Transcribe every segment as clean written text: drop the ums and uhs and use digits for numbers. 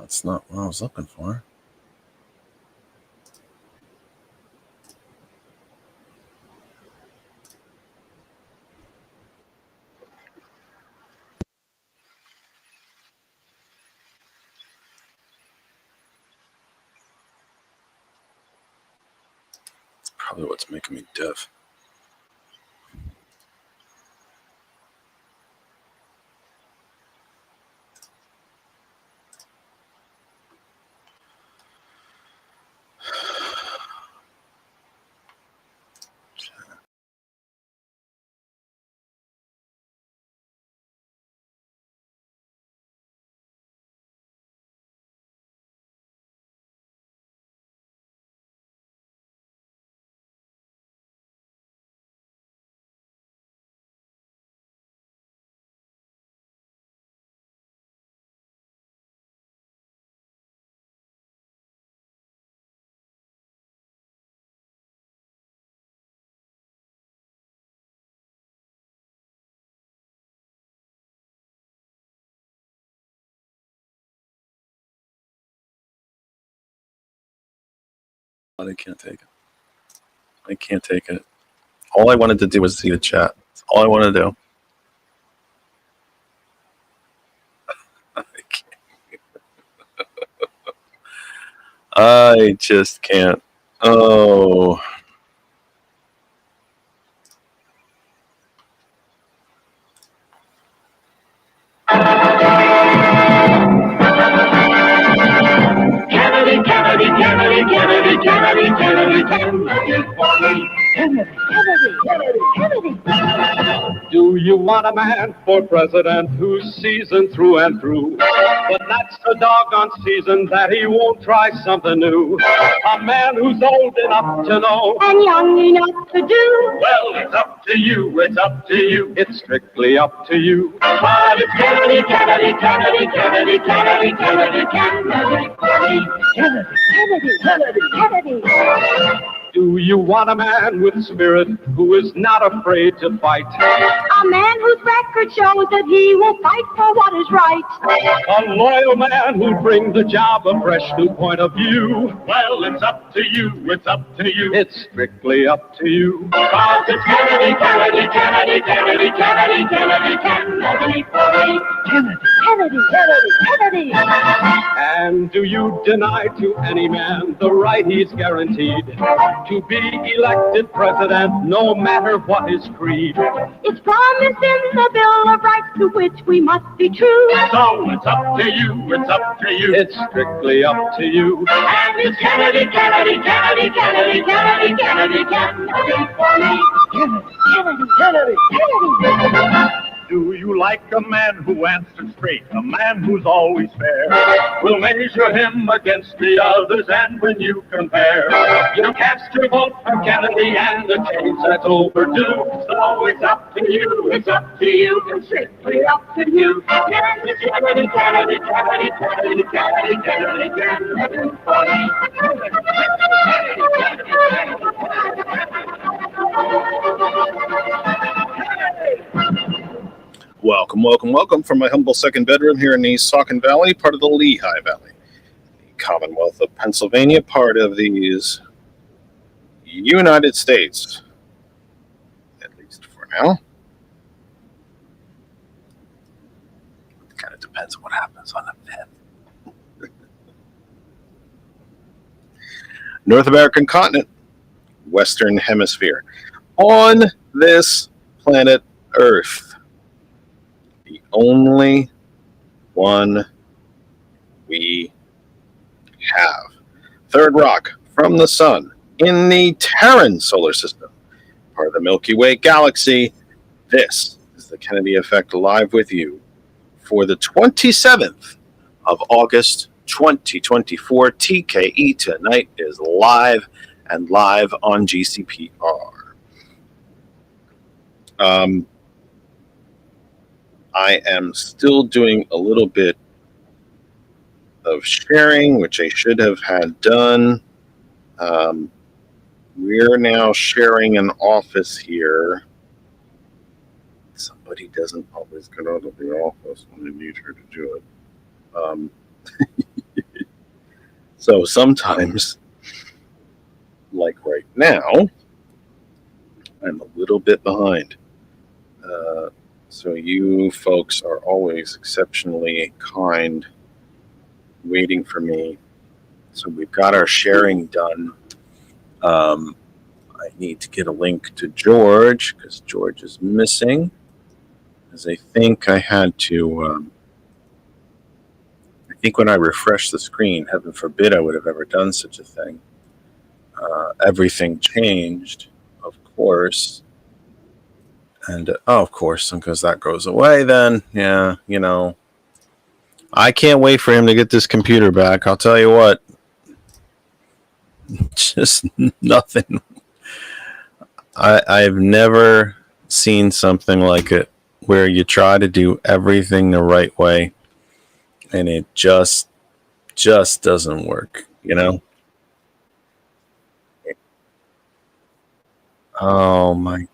That's not what I was looking for. It's probably what's making me deaf. I can't take it. I can't take it. All I wanted to do was see the chat. That's all I want to do. I just can't. Oh. Kennedy, Kennedy, Kennedy, Kennedy, Kennedy, Kennedy, Kennedy, Kennedy. Do you want a man for president who's seasoned through and through, but that's so doggone seasoned that he won't try something new? A man who's old enough to know and young enough to do. Well, it's up to you, it's up to you, it's strictly up to you. But it's Kennedy, Kennedy, Kennedy, Kennedy, Kennedy, Kennedy, Kennedy, Kennedy, Kennedy, Kennedy, Kennedy. Do you want a man with spirit who is not afraid to fight? A man whose record shows that he will fight for what is right. A loyal man who'll bring the job a fresh new point of view. Well, it's up to you, it's up to you, it's strictly up to you. Cause it's Kennedy, Kennedy, Kennedy, Kennedy, Kennedy, Kennedy, Kennedy, Kennedy, Kennedy, Kennedy, Kennedy. And do you deny to any man the right he's guaranteed to be elected president, no matter what his creed? It's promised in the Bill of Rights to which we must be true. So it's up to you, it's up to you, it's strictly up to you. And it's Kennedy, Kennedy, Kennedy, Kennedy, Kennedy, Kennedy, Kennedy, for me. Kennedy, Kennedy, Kennedy, Kennedy. Do you like a man who answers straight, a man who's always fair? We'll measure him against the others, and when you compare, you cast your vote for Kennedy, and the change that's overdue. So it's up to you, it's up to you, it's strictly up to you. Kennedy, Kennedy, Kennedy, Kennedy, Kennedy, Kennedy, Kennedy, Kennedy, for me. Welcome, welcome, welcome from my humble second bedroom here in the Saucon Valley, part of the Lehigh Valley, the Commonwealth of Pennsylvania, part of these United States, at least for now. It kind of depends on what happens on the 5th. North American continent, Western Hemisphere. On this planet Earth, the only one we have. Third rock from the sun in the Terran solar system, part of the Milky Way galaxy. This is the Kennedy Effect live with you for the 27th of August, 2024. TKE tonight is live and live on GCPR. I am still doing a little bit of sharing, which I should have had done. We're now sharing an office here. Somebody doesn't always get out of the office when they need her to do it. So sometimes, like right now, I'm a little bit behind. So you folks are always exceptionally kind, waiting for me. So we've got our sharing done. I need to get a link to George because George is missing. As I think I had to. I think when I refreshed the screen, heaven forbid I would have ever done such a thing. Everything changed, of course. And of course, because that goes away, then yeah, I can't wait for him to get this computer back. I'll tell you what, just nothing. I've never seen something like it where you try to do everything the right way, and it just doesn't work. Oh my!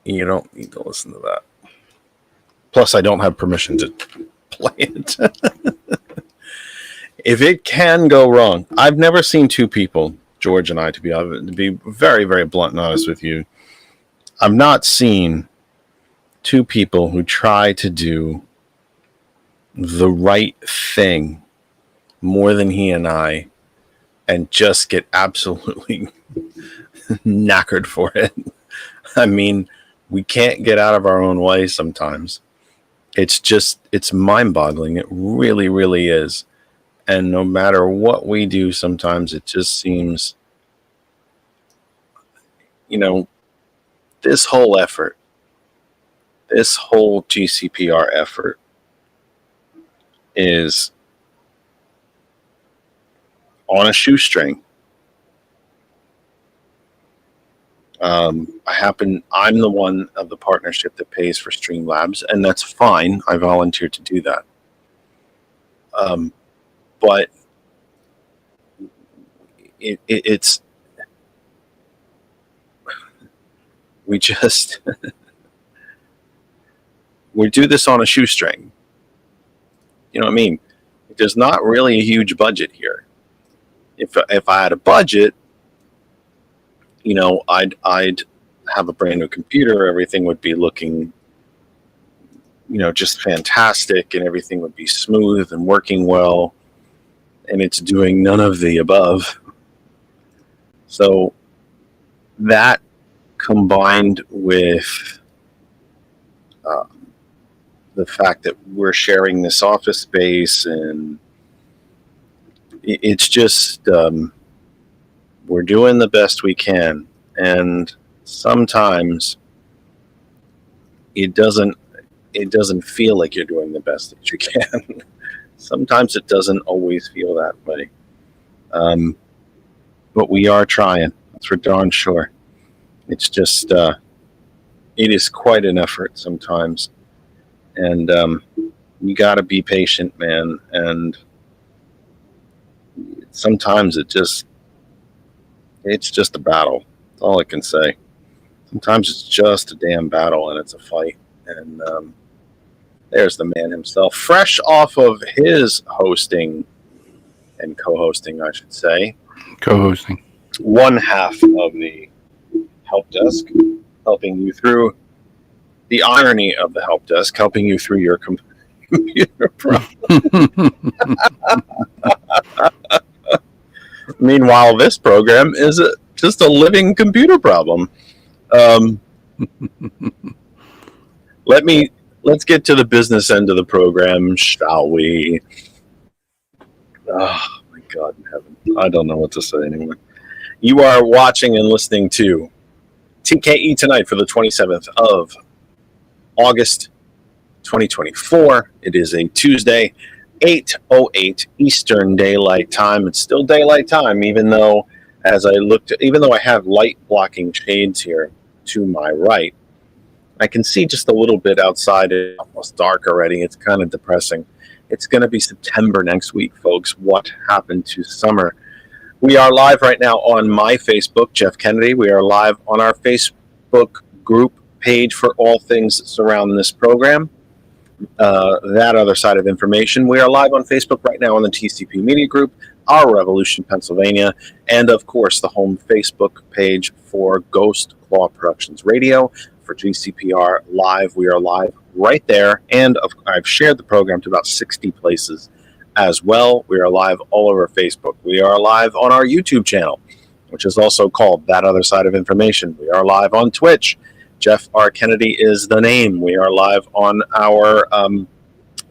You don't need to listen to that. Plus, I don't have permission to play it. If it can go wrong, I've never seen two people, George and I, to be very, very blunt and honest with you. I've not seen two people who try to do the right thing more than he and I, and just get absolutely knackered for it. I mean, we can't get out of our own way sometimes. It's mind-boggling. It really, really is. And no matter what we do, sometimes it just seems, this whole effort, this whole GCPR effort is on a shoestring. I'm the one of the partnership that pays for Streamlabs, and that's fine. I volunteered to do that. But it's we just we do this on a shoestring. You know what I mean? There's not really a huge budget here. If I had a budget, I'd have a brand new computer. Everything would be looking, just fantastic, and everything would be smooth and working well. And it's doing none of the above. So that combined with the fact that we're sharing this office space, and it's just we're doing the best we can, and sometimes it doesn't feel like you're doing the best that you can. Sometimes it doesn't always feel that way, but we are trying. That's for darn sure. It's just it is quite an effort sometimes, and you got to be patient, man. And sometimes it's just a battle. That's all I can say. Sometimes it's just a damn battle, and it's a fight. And there's the man himself, fresh off of his hosting and co-hosting, I should say. Co-hosting. One half of the help desk, helping you through the irony of the help desk, helping you through your computer problem. Meanwhile, this program is just a living computer problem. Let's get to the business end of the program, shall we? Oh my God in heaven! I don't know what to say anymore. You are watching and listening to TKE Tonight for the 27th of August, 2024. It is a Tuesday, 8:08 Eastern Daylight Time. It's still daylight time, even though I have light blocking shades here to my right. I can see just a little bit outside. It's almost dark already. It's kind of depressing. It's going to be September next week, folks. What happened to summer? We are live right now on my Facebook, Jeff Kennedy. We are live on our Facebook group page for all things that surround this program. That Other Side of Information. We are live on Facebook right now on the TCP Media Group, Our Revolution, Pennsylvania, and of course the home Facebook page for Ghost Claw Productions Radio. For GCPR Live, we are live right there, and I've shared the program to about 60 places as well. We are live all over Facebook. We are live on our YouTube channel, which is also called That Other Side of Information. We are live on Twitch. Jeff R. Kennedy is the name. We are live on our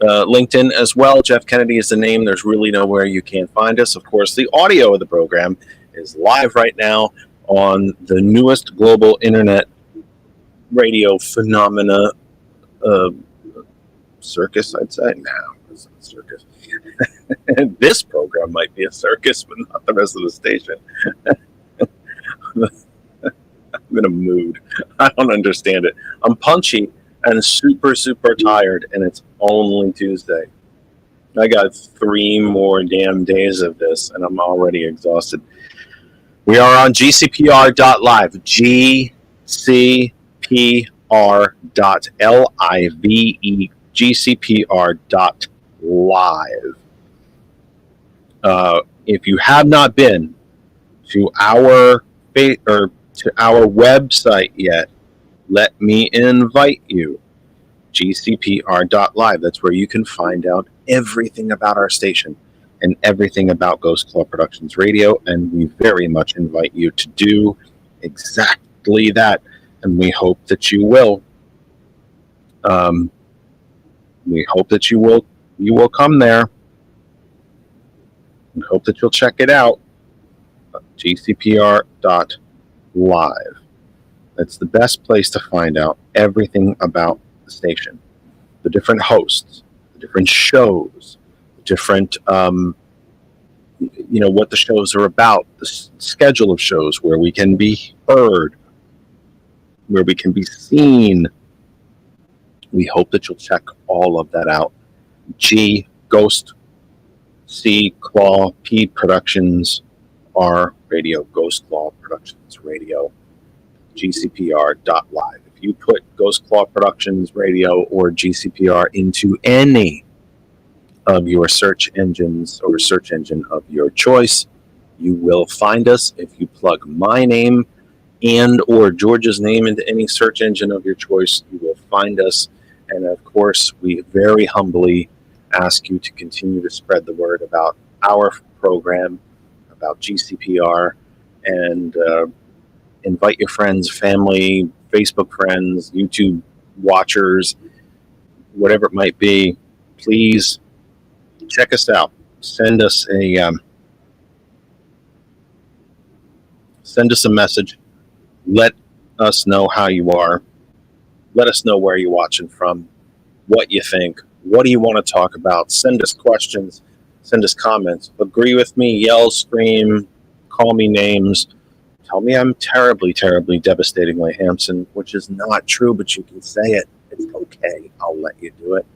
LinkedIn as well. Jeff Kennedy is the name. There's really nowhere you can't find us. Of course, the audio of the program is live right now on the newest global internet radio phenomena circus, I'd say. No, it's not a circus. This program might be a circus, but not the rest of the station. I'm in a mood. I don't understand it. I'm punchy and super, super tired, and it's only Tuesday. I got 3 more damn days of this, and I'm already exhausted. We are on gcpr.live, gcpr.live, gcpr.live. If you have not been to our website yet, let me invite you. gcpr.live. That's where you can find out everything about our station and everything about Ghost Claw Productions Radio, and we very much invite you to do exactly that, and we hope that you will. We hope that you will come there. We hope that you'll check it out. gcpr.live. That's the best place to find out everything about the station, the different hosts, the different shows, the different, what the shows are about, the schedule of shows, where we can be heard, where we can be seen. We hope that you'll check all of that out. Ghost, C, Claw, P Productions, R Radio, Ghost Claw Productions Radio, gcpr.live. If you put Ghost Claw Productions Radio or GCPR into any of your search engines or search engine of your choice, you will find us. If you plug my name and or George's name into any search engine of your choice, you will find us. And of course, we very humbly ask you to continue to spread the word about our program, about GCPR, and invite your friends, family, Facebook friends, YouTube watchers, whatever it might be. Please check us out. Send us a message. Let us know how you are. Let us know where you're watching from, what you think, what do you want to talk about. Send us questions, send us comments. Agree with me, yell, scream, call me names. Tell me I'm terribly, terribly, devastatingly handsome, which is not true, but you can say it. It's okay. I'll let you do it.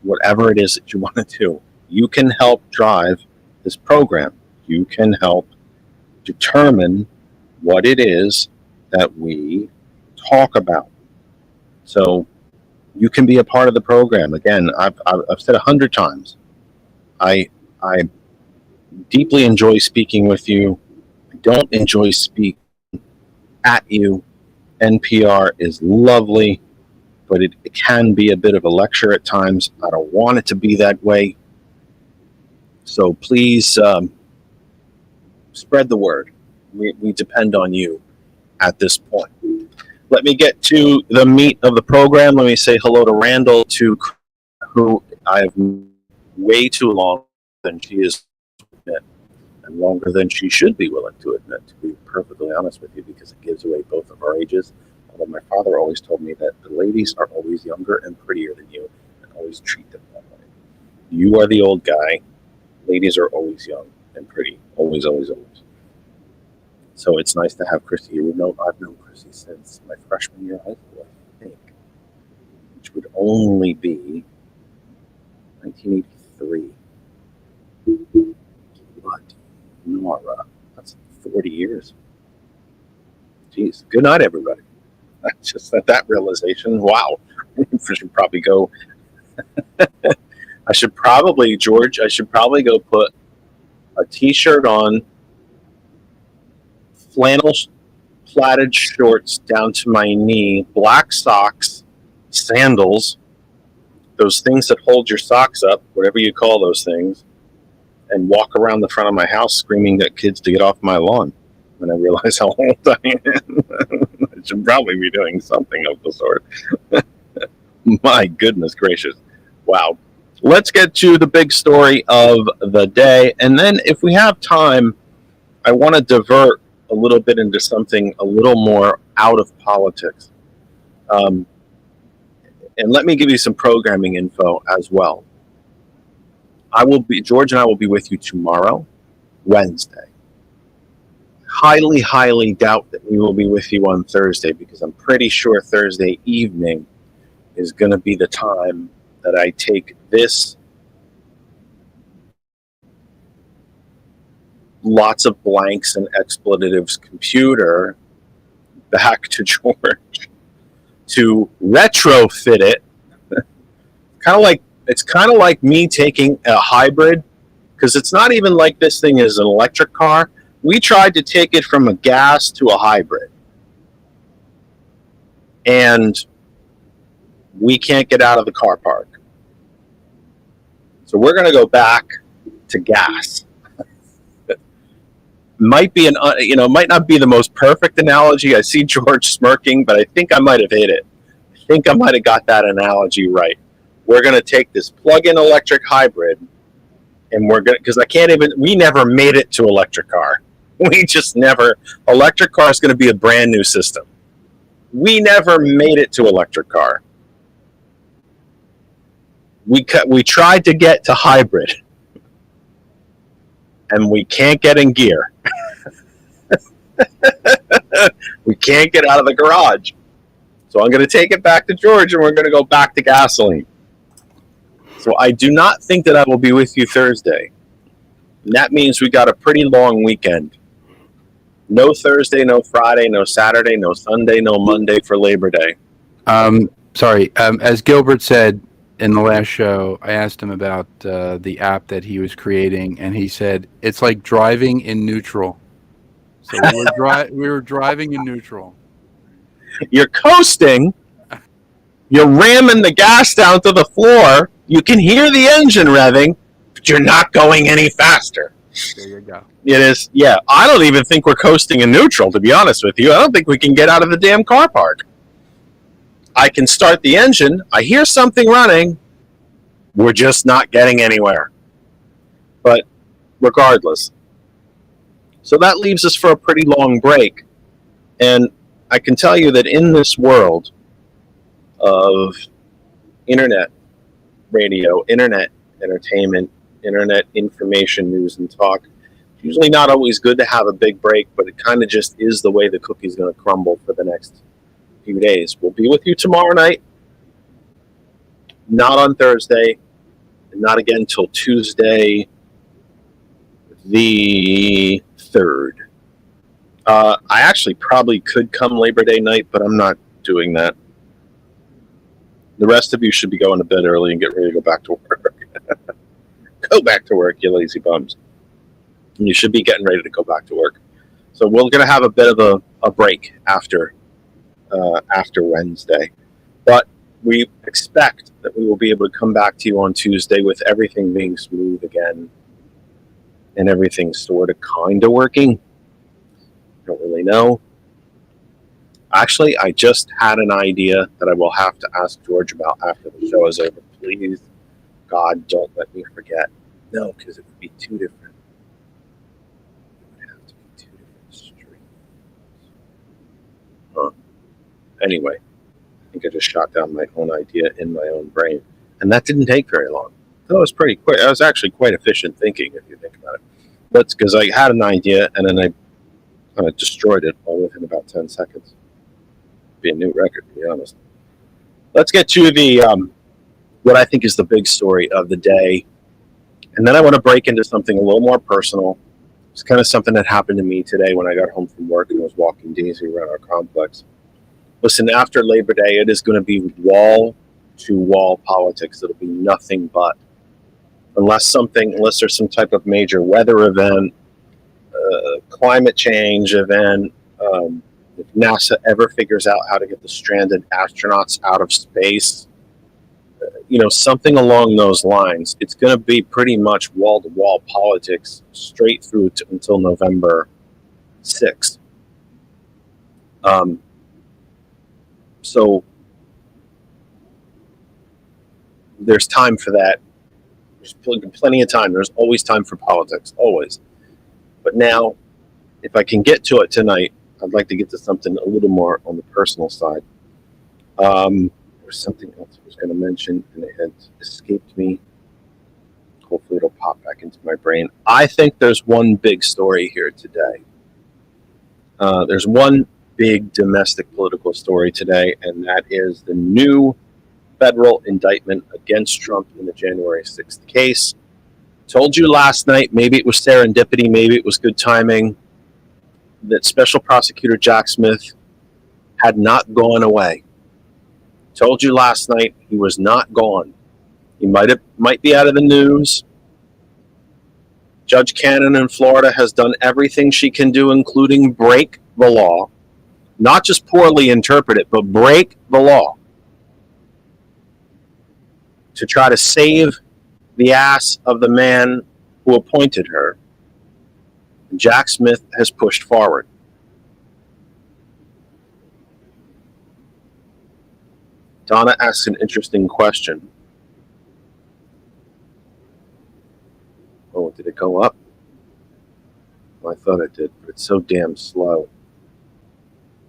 Whatever it is that you want to do, you can help drive this program. You can help determine what it is that we talk about. So you can be a part of the program. Again, I've said 100 times, I deeply enjoy speaking with you. I don't enjoy speaking at you. NPR is lovely, but it can be a bit of a lecture at times. I don't want it to be that way. So please spread the word. We depend on you at this point. Let me get to the meat of the program. Let me say hello to Randall, who I've way too long than she is admit, and longer than she should be willing to admit, to be perfectly honest with you, because it gives away both of our ages. Although my father always told me that the ladies are always younger and prettier than you, and always treat them that way. You are the old guy. Ladies are always young and pretty. Always, always, always. So it's nice to have Chrissy. I've known Chrissy since my freshman year of high school, I think, which would only be 1983. What? Nora, that's 40 years. Jeez. Good night, everybody. Just that realization. Wow. We should probably go George, I should probably go put a t-shirt on, flannel plaited shorts down to my knee, black socks, sandals, those things that hold your socks up, whatever you call those things, and walk around the front of my house screaming at kids to get off my lawn when I realize how old I am. I should probably be doing something of the sort. My goodness gracious. Wow. Let's get to the big story of the day. And then if we have time, I want to divert a little bit into something a little more out of politics. And let me give you some programming info as well. George and I will be with you tomorrow, Wednesday. Highly, highly doubt that we will be with you on Thursday, because I'm pretty sure Thursday evening is going to be the time that I take this lots of blanks and expletives computer back to George to retrofit it. It's kind of like me taking a hybrid, because it's not even like this thing is an electric car. We tried to take it from a gas to a hybrid, and we can't get out of the car park. So we're going to go back to gas. Might not be the most perfect analogy. I see George smirking, but I think I might have hit it. I think I might have got that analogy right. We're going to take this plug-in electric hybrid, and because we never made it to electric car. We just never. Electric car is going to be a brand new system. We never made it to electric car. We tried to get to hybrid, and we can't get in gear. We can't get out of the garage. So I'm going to take it back to George, and we're going to go back to gasoline. So I do not think that I will be with you Thursday. And that means we got a pretty long weekend. No Thursday, no Friday, no Saturday, no Sunday, no Monday for Labor Day. Sorry. As Gilbert said in the last show, I asked him about the app that he was creating, and he said it's like driving in neutral. So we were driving in neutral. You're coasting. You're ramming the gas down to the floor. You can hear the engine revving, but you're not going any faster. There you go. It is, yeah. I don't even think we're coasting in neutral, to be honest with you. I don't think we can get out of the damn car park. I can start the engine. I hear something running. We're just not getting anywhere. But regardless. So that leaves us for a pretty long break. And I can tell you that in this world of internet radio, internet entertainment, internet information, news, and talk, it's usually not always good to have a big break, but it kind of just is the way the cookie's going to crumble for the next few days. We'll be with you tomorrow night, not on Thursday, and not again till Tuesday the 3rd. I actually probably could come Labor Day night, but I'm not doing that. The rest of you should be going to bed early and get ready to go back to work. Go back to work, you lazy bums. And you should be getting ready to go back to work. So we're going to have a bit of a break after Wednesday. But we expect that we will be able to come back to you on Tuesday with everything being smooth again and everything sort of kind of working. Don't really know. Actually, I just had an idea that I will have to ask George about after the show is over. Please, God, don't let me forget. No, because it would be two different. It would have to be two different streams. Huh. Anyway, I think I just shot down my own idea in my own brain. And that didn't take very long. That was pretty quick. I was actually quite efficient thinking, if you think about it. That's because I had an idea, and then I kind of destroyed it all within about 10 seconds. Be a new record, to be honest. Let's get to the what I think is the big story of the day, and then I want to break into something a little more personal. It's kind of something that happened to me today when I got home from work and was walking Daisy around our complex. Listen, after Labor Day, it is going to be wall to wall politics. It'll be nothing but, unless there's some type of major weather event, climate change event, if NASA ever figures out how to get the stranded astronauts out of space, something along those lines. It's going to be pretty much wall-to-wall politics straight through until November 6th. So there's time for that. There's plenty of time. There's always time for politics, always. But now, if I can get to it tonight, I'd like to get to something a little more on the personal side. There's something else I was going to mention, and it had escaped me. Hopefully it'll pop back into my brain. I think there's one big story here today. There's one big domestic political story today, and that is the new federal indictment against Trump in the January 6th case. Told you last night, maybe it was serendipity, maybe it was good timing, that Special Prosecutor Jack Smith had not gone away. Told you last night he was not gone. He might be out of the news. Judge Cannon in Florida has done everything she can do, including break the law. Not just poorly interpret it, but break the law to try to save the ass of the man who appointed her. Jack Smith has pushed forward. Donna asks an interesting question. Oh, did it go up? Well, I thought it did, but it's so damn slow.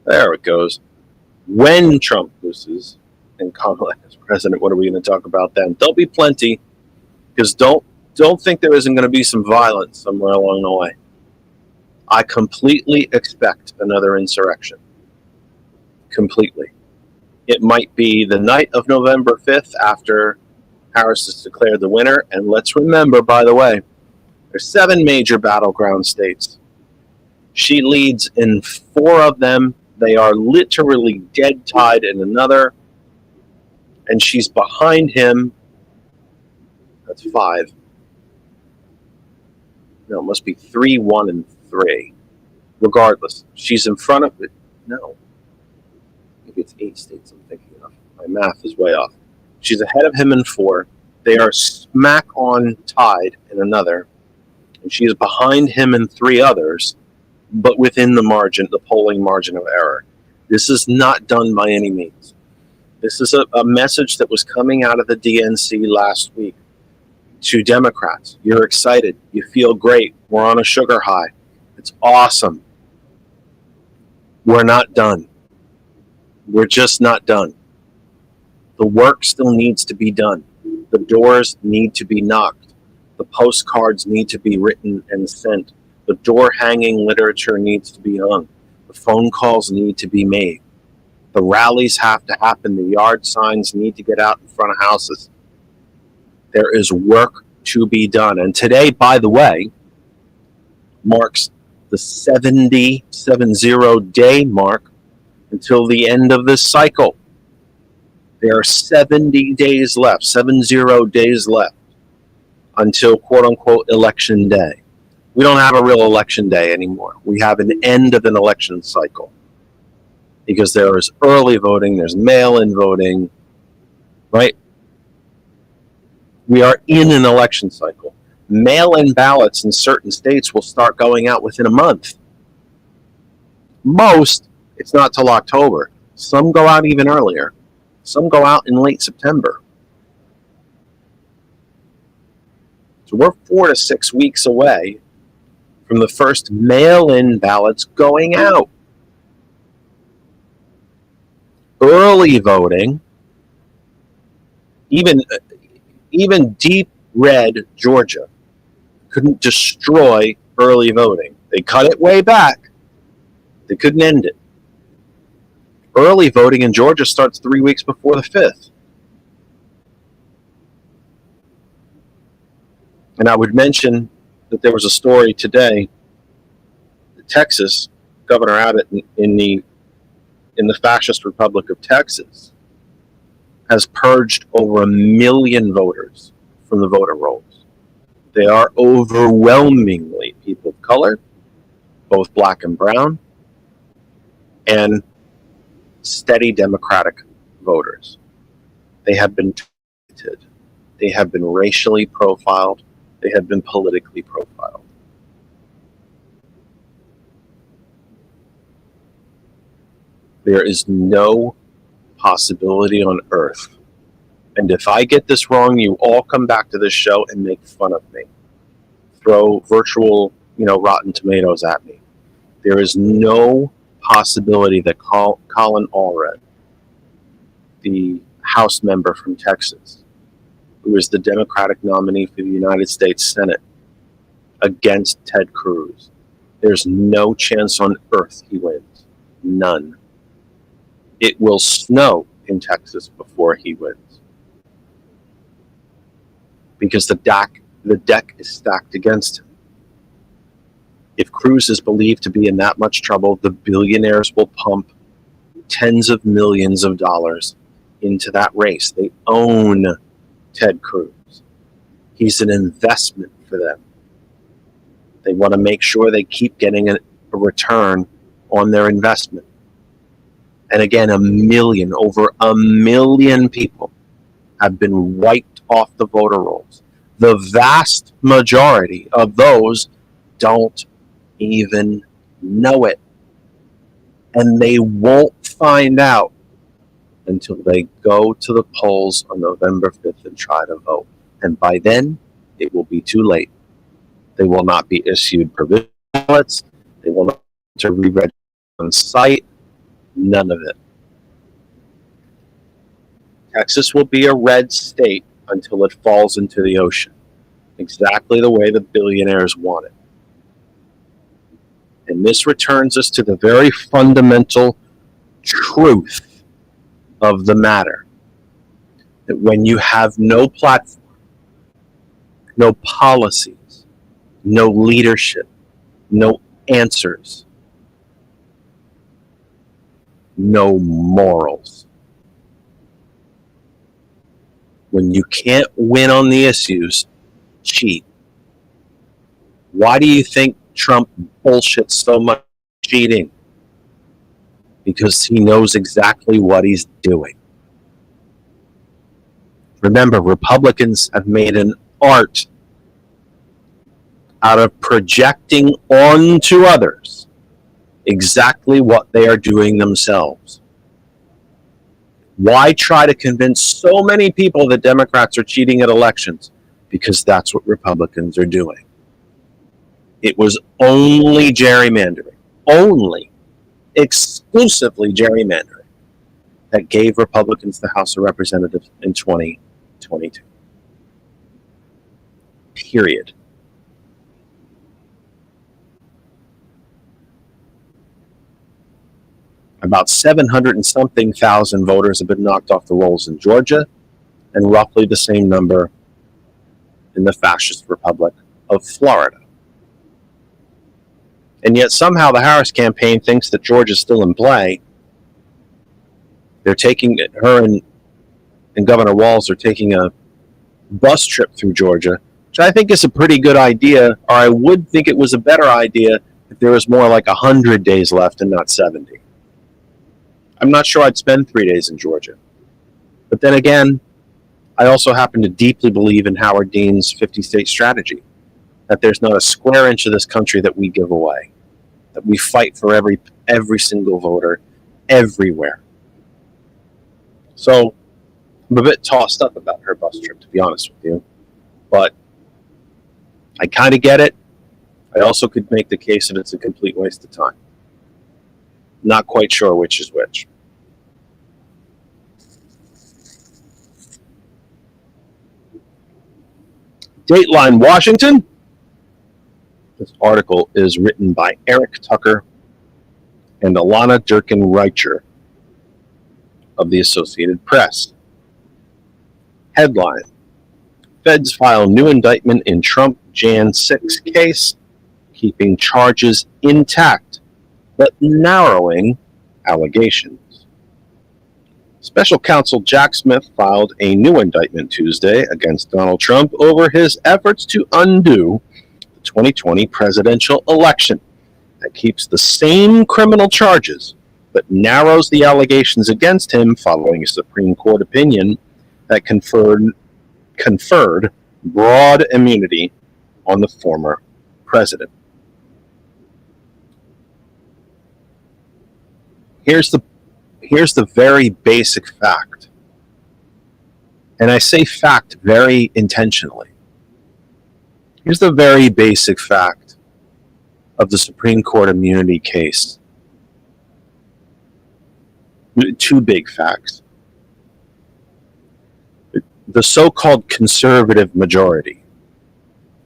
There it goes. When Trump loses and Kamala is president, what are we going to talk about then? There'll be plenty, because don't think there isn't going to be some violence somewhere along the way. I completely expect another insurrection. Completely. It might be the night of November 5th after Harris is declared the winner. And let's remember, by the way, there's 7 major battleground states. She leads in 4 of them. They are literally dead tied in another. And she's behind him. That's 5. No, it must be 3, 1, and 3. Regardless, she's in front of it. No. Maybe it's 8 states I'm thinking of. My math is way off. She's ahead of him in 4. They are smack on tied in another. And she is behind him in 3 others, but within the polling margin of error. This is not done by any means. This is a message that was coming out of the DNC last week to Democrats. You're excited. You feel great. We're on a sugar high. It's awesome. We're not done. We're just not done. The work still needs to be done. The doors need to be knocked. The postcards need to be written and sent. The door-hanging literature needs to be hung. The phone calls need to be made. The rallies have to happen. The yard signs need to get out in front of houses. There is work to be done. And today, by the way, marks the 70-day mark until the end of this cycle. There are 70 days left, 70 days left until quote-unquote election day. We don't have a real election day anymore. We have an end of an election cycle because there is early voting, there's mail-in voting, right? We are in an election cycle. Mail-in ballots in certain states will start going out within a month. Most, it's not till October. Some go out even earlier. Some go out in late September. So we're 4 to 6 weeks away from the first mail-in ballots going out. Early voting, even deep red Georgia couldn't destroy early voting. They cut it way back. They couldn't end it. Early voting in Georgia starts 3 weeks before the 5th. And I would mention that there was a story today that Texas, Governor Abbott in the fascist Republic of Texas, has purged over 1 million voters from the voter rolls. They are overwhelmingly people of color, both black and brown, and steady Democratic voters. They have been targeted. They have been racially profiled. They have been politically profiled. There is no possibility on earth. And if I get this wrong, you all come back to this show and make fun of me. Throw virtual, Rotten Tomatoes at me. There is no possibility that Colin Allred, the House member from Texas, who is the Democratic nominee for the United States Senate against Ted Cruz, there's no chance on earth he wins. None. It will snow in Texas before he wins. Because the deck is stacked against him. If Cruz is believed to be in that much trouble, the billionaires will pump tens of millions of dollars into that race. They own Ted Cruz. He's an investment for them. They want to make sure they keep getting a return on their investment. And again, over 1 million people have been wiped off the voter rolls. The vast majority of those don't even know it. And they won't find out until they go to the polls on November 5th and try to vote. And by then, it will be too late. They will not be issued provisional ballots. They will not to re-register on site. None of it. Texas will be a red state until it falls into the ocean, exactly the way the billionaires want it. And this returns us to the very fundamental truth of the matter, that when you have no platform, no policies, no leadership, no answers, no morals, when you can't win on the issues, cheat. Why do you think Trump bullshits so much cheating? Because he knows exactly what he's doing. Remember, Republicans have made an art out of projecting onto others exactly what they are doing themselves. Why try to convince so many people that Democrats are cheating at elections? Because that's what Republicans are doing. It was only gerrymandering, exclusively gerrymandering, that gave Republicans the House of Representatives in 2022. Period. About 700 and something thousand voters have been knocked off the rolls in Georgia, and roughly the same number in the fascist Republic of Florida. And yet somehow the Harris campaign thinks that Georgia's still in play. They're taking, her and Governor Walz are taking a bus trip through Georgia, which I think is a pretty good idea, or I would think it was a better idea if there was more like 100 days left and not 70. I'm not sure I'd spend 3 days in Georgia. But then again, I also happen to deeply believe in Howard Dean's 50-state strategy, that there's not a square inch of this country that we give away, that we fight for every single voter, everywhere. So I'm a bit tossed up about her bus trip, to be honest with you. But I kind of get it. I also could make the case that it's a complete waste of time. Not quite sure which is which. Dateline Washington. This article is written by Eric Tucker and Alana Durkin-Reicher of the Associated Press. Headline: Feds file new indictment in Trump Jan 6 case, keeping charges intact but narrowing allegations. Special Counsel Jack Smith filed a new indictment Tuesday against Donald Trump over his efforts to undo the 2020 presidential election that keeps the same criminal charges but narrows the allegations against him following a Supreme Court opinion that conferred broad immunity on the former president. Here's the very basic fact. And I say fact very intentionally. Here's the very basic fact of the Supreme Court immunity case. Two big facts. The so-called conservative majority,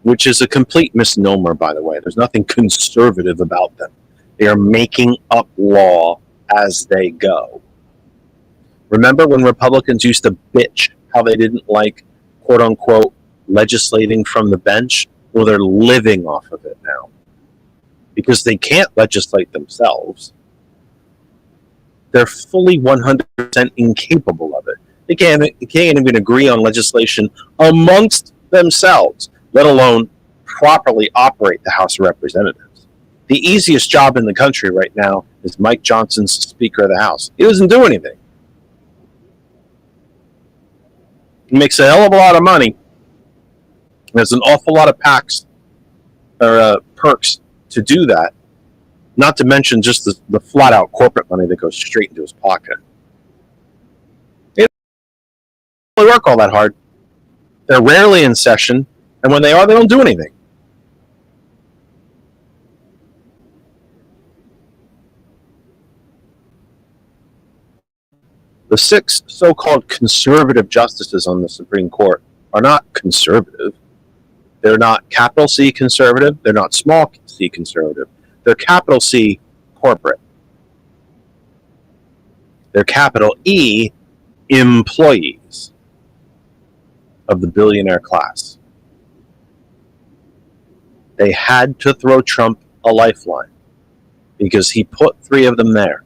which is a complete misnomer, by the way. There's nothing conservative about them. They are making up law as they go. Remember when Republicans used to bitch how they didn't like, quote unquote, legislating from the bench? Well, they're living off of it now because they can't legislate themselves. They're fully 100% incapable of it. They can't even agree on legislation amongst themselves, let alone properly operate the House of Representatives. The easiest job in the country right now is Mike Johnson's Speaker of the House. He doesn't do anything. He makes a hell of a lot of money. There's an awful lot of perks to do that, not to mention just the flat-out corporate money that goes straight into his pocket. They don't really work all that hard. They're rarely in session, and when they are, they don't do anything. The 6 so-called conservative justices on the Supreme Court are not conservative. They're not capital C conservative. They're not small c conservative. They're capital C corporate. They're capital E employees of the billionaire class. They had to throw Trump a lifeline because he put 3 of them there.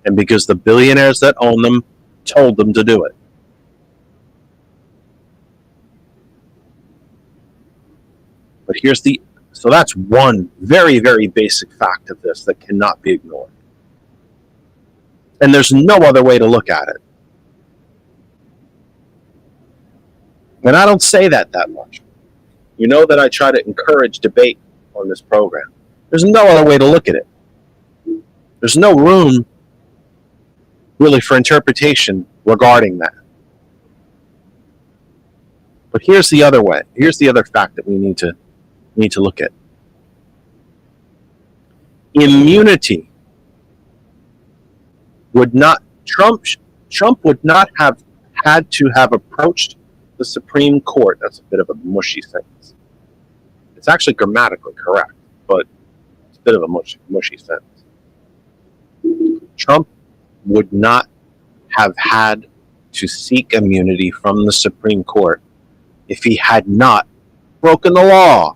And because the billionaires that own them told them to do it. But so that's one very, very basic fact of this that cannot be ignored. And there's no other way to look at it. And I don't say that much. You know that I try to encourage debate on this program. There's no other way to look at it. There's no room really for interpretation regarding that. But here's the other way. Here's the other fact that we need to look at. Immunity Trump would not have had to have approached the Supreme Court. That's a bit of a mushy sentence. It's actually grammatically correct, but it's a bit of a mushy sentence. Trump would not have had to seek immunity from the Supreme Court if he had not broken the law.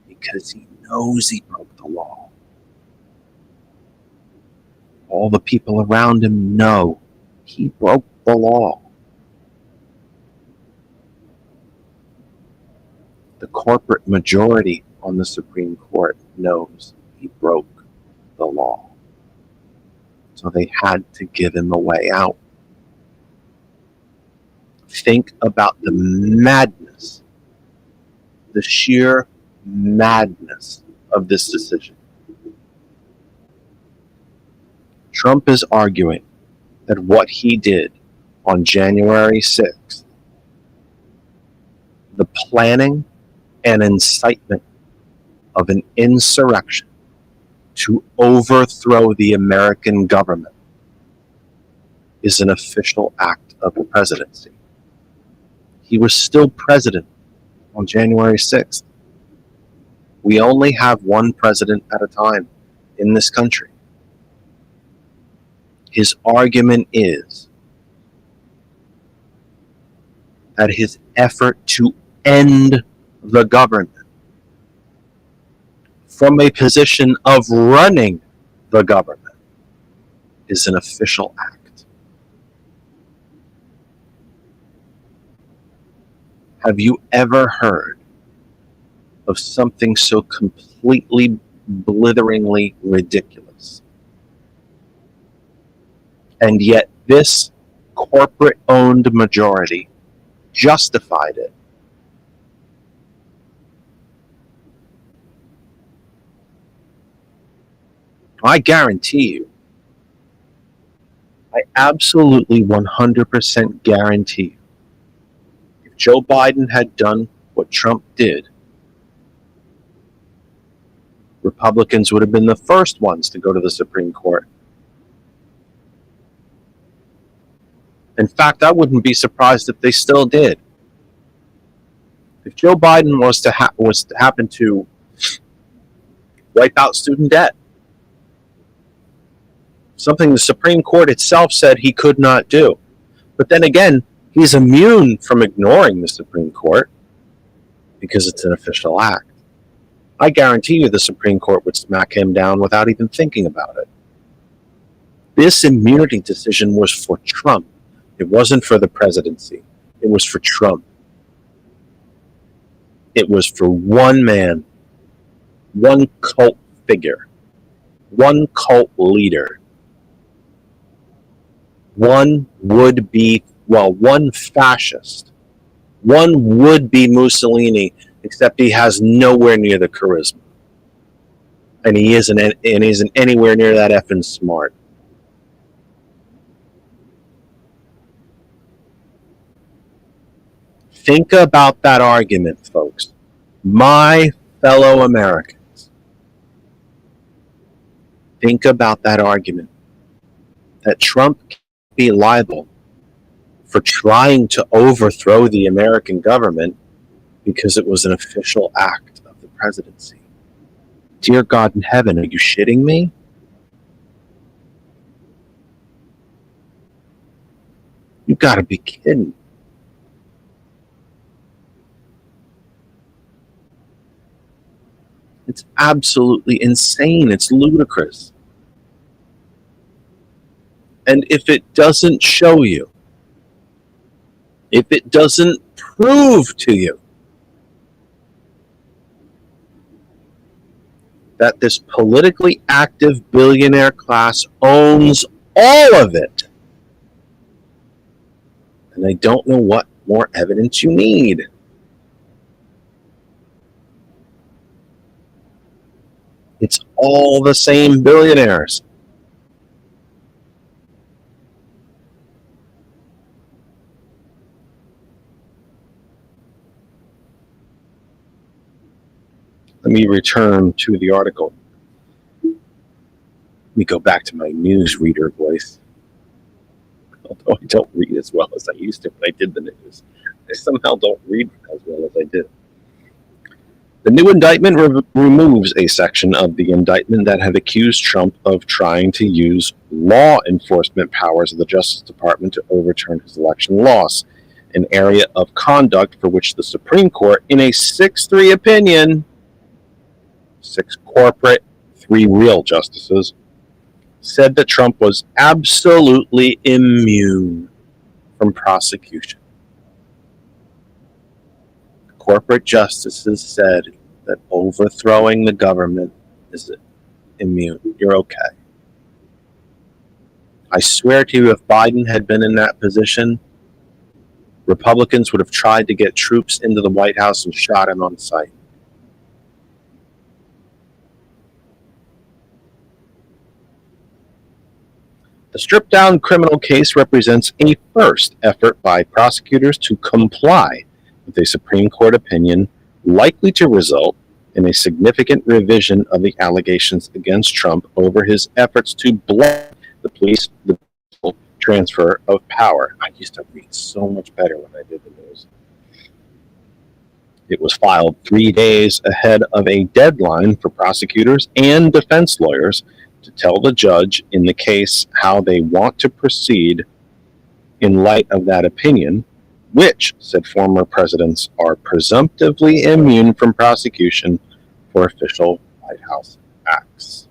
Because he knows he broke the law. All the people around him know he broke the law. The corporate majority on the Supreme Court knows he broke the law. So they had to give him a way out. Think about the madness, the sheer madness of this decision. Trump is arguing that what he did on January 6th, the planning and incitement of an insurrection to overthrow the American government, is an official act of the presidency. He was still president on January 6th. We only have one president at a time in this country. His argument is that his effort to end the government from a position of running the government is an official act. Have you ever heard of something so completely, blitheringly ridiculous? And yet this corporate-owned majority justified it. I guarantee you, I absolutely 100% guarantee you, if Joe Biden had done what Trump did, Republicans would have been the first ones to go to the Supreme Court. In fact, I wouldn't be surprised if they still did. If Joe Biden was to happen to wipe out student debt, something the Supreme Court itself said he could not do. But then again, he's immune from ignoring the Supreme Court because it's an official act. I guarantee you the Supreme Court would smack him down without even thinking about it. This immunity decision was for Trump. It wasn't for the presidency. It was for Trump. It was for one man, one cult figure, one cult leader, one fascist, one would-be Mussolini, except he has nowhere near the charisma. And he isn't anywhere near that effing smart. Think about that argument, folks. My fellow Americans. Think about that argument. That Trump can't be liable for trying to overthrow the American government because it was an official act of the presidency. Dear God in heaven, are you shitting me? You gotta be kidding. It's absolutely insane. It's ludicrous. And if it doesn't show you, if it doesn't prove to you that this politically active billionaire class owns all of it, then I don't know what more evidence you need. It's all the same billionaires. Let me return to the article. Let me go back to my newsreader voice. Although I don't read as well as I used to when I did the news. I somehow don't read as well as I did. The new indictment removes a section of the indictment that had accused Trump of trying to use law enforcement powers of the Justice Department to overturn his election loss, an area of conduct for which the Supreme Court, in a 6-3 opinion, 6 corporate, 3 real justices, said that Trump was absolutely immune from prosecution. Corporate justices said that overthrowing the government is immune. You're okay. I swear to you, if Biden had been in that position, Republicans would have tried to get troops into the White House and shot him on sight. The stripped-down criminal case represents a first effort by prosecutors to comply with a Supreme Court opinion likely to result in a significant revision of the allegations against Trump over his efforts to block the police transfer of power. I used to read so much better when I did the news. It was filed 3 days ahead of a deadline for prosecutors and defense lawyers to tell the judge in the case how they want to proceed in light of that opinion, which, said former presidents, are presumptively immune from prosecution for official White House acts.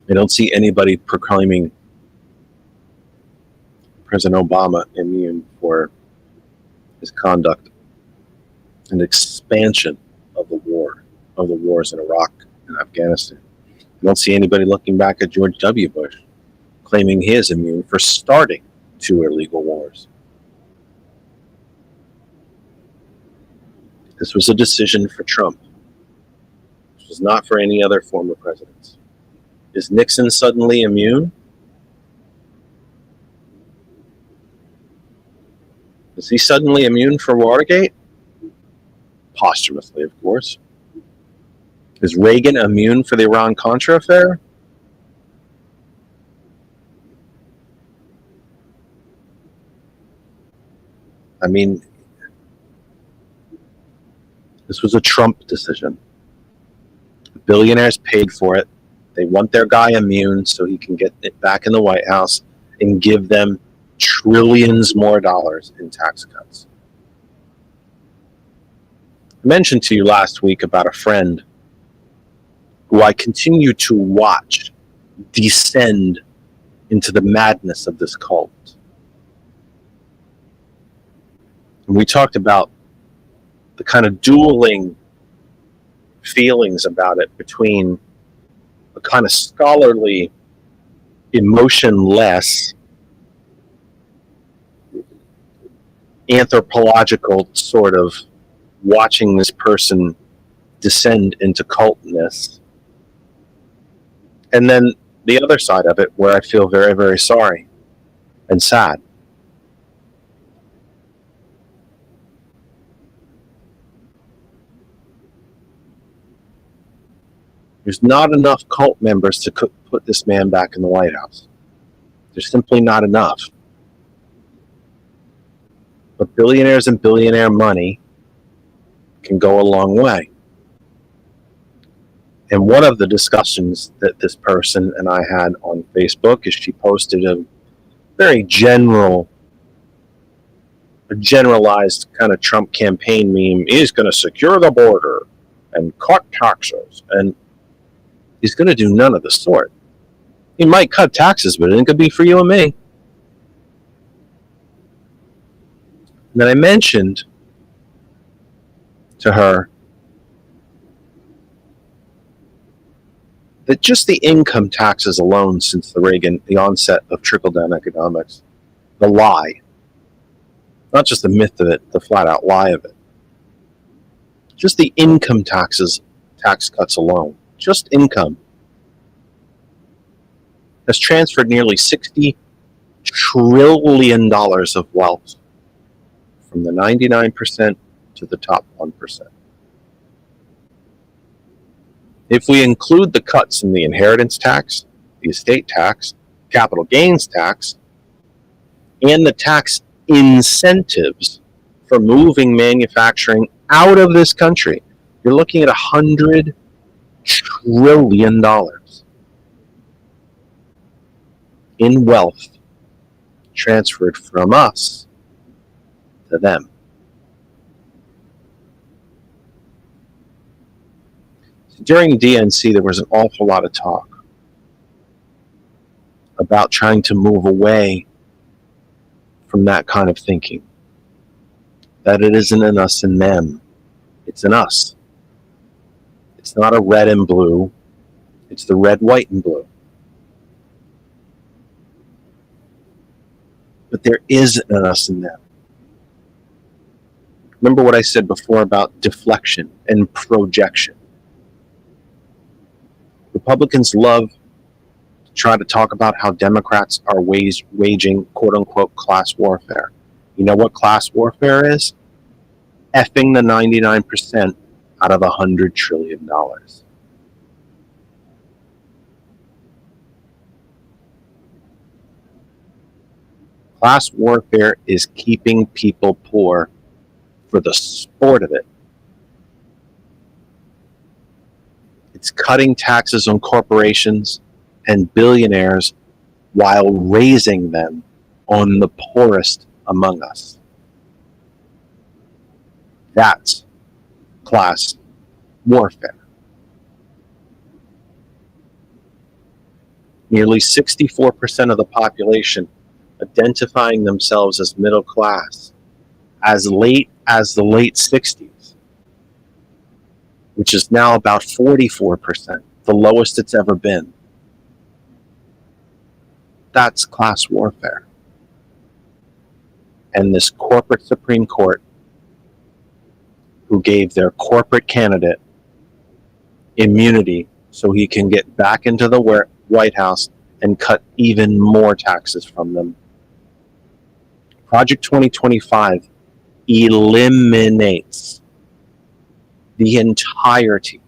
I don't see anybody proclaiming President Obama immune for his conduct and expansion of the wars in Iraq and Afghanistan. I don't see anybody looking back at George W. Bush claiming he is immune for starting 2 illegal wars. This was a decision for Trump. This was not for any other former presidents. Is Nixon suddenly immune? Is he suddenly immune for Watergate? Posthumously, of course. Is Reagan immune for the Iran-Contra affair? I mean, this was a Trump decision. The billionaires paid for it. They want their guy immune so he can get it back in the White House and give them trillions more dollars in tax cuts. I mentioned to you last week about a friend who I continue to watch descend into the madness of this cult. And we talked about the kind of dueling feelings about it between a kind of scholarly, emotionless, anthropological sort of watching this person descend into cultness. And then the other side of it where I feel very, very sorry and sad. There's not enough cult members to put this man back in the White House. There's simply not enough. But billionaires and billionaire money can go a long way. And one of the discussions that this person and I had on Facebook is she posted a very generalized kind of Trump campaign meme. He's going to secure the border and cut taxes. And he's going to do none of the sort. He might cut taxes, but it ain't going to be for you and me. And then I mentioned to her that just the income taxes alone since the onset of trickle-down economics, the lie, not just the myth of it, the flat-out lie of it, just the income tax cuts alone, just income, has transferred nearly $60 trillion of wealth from the 99% to the top 1%. If we include the cuts in the inheritance tax, the estate tax, capital gains tax, and the tax incentives for moving manufacturing out of this country, you're looking at $100 trillion in wealth transferred from us to them. During DNC, there was an awful lot of talk about trying to move away from that kind of thinking. That it isn't in us and them. It's in us. It's not a red and blue. It's the red, white, and blue. But there is an us and them. Remember what I said before about deflection and projection. Republicans love to try to talk about how Democrats are waging quote-unquote class warfare. You know what class warfare is? Effing the 99% out of $100 trillion. Class warfare is keeping people poor for the sport of it. It's cutting taxes on corporations and billionaires while raising them on the poorest among us. That's class warfare. Nearly 64% of the population identifying themselves as middle class as late as the late 60s, which is now about 44%, the lowest it's ever been. That's class warfare. And this corporate Supreme Court, who gave their corporate candidate immunity so he can get back into the White House and cut even more taxes from them. Project 2025 eliminates the entirety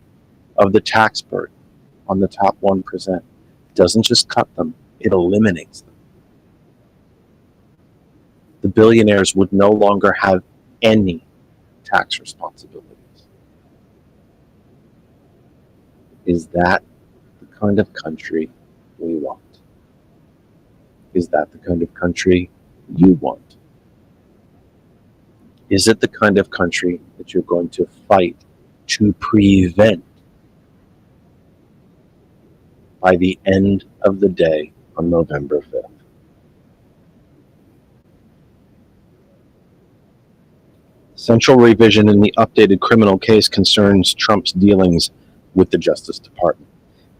of the tax burden on the top 1%. It doesn't just cut them, it eliminates them. The billionaires would no longer have any tax responsibilities. Is that the kind of country we want? Is that the kind of country you want? Is it the kind of country that you're going to fight to prevent by the end of the day on November 5th? Central revision in the updated criminal case concerns Trump's dealings with the Justice Department.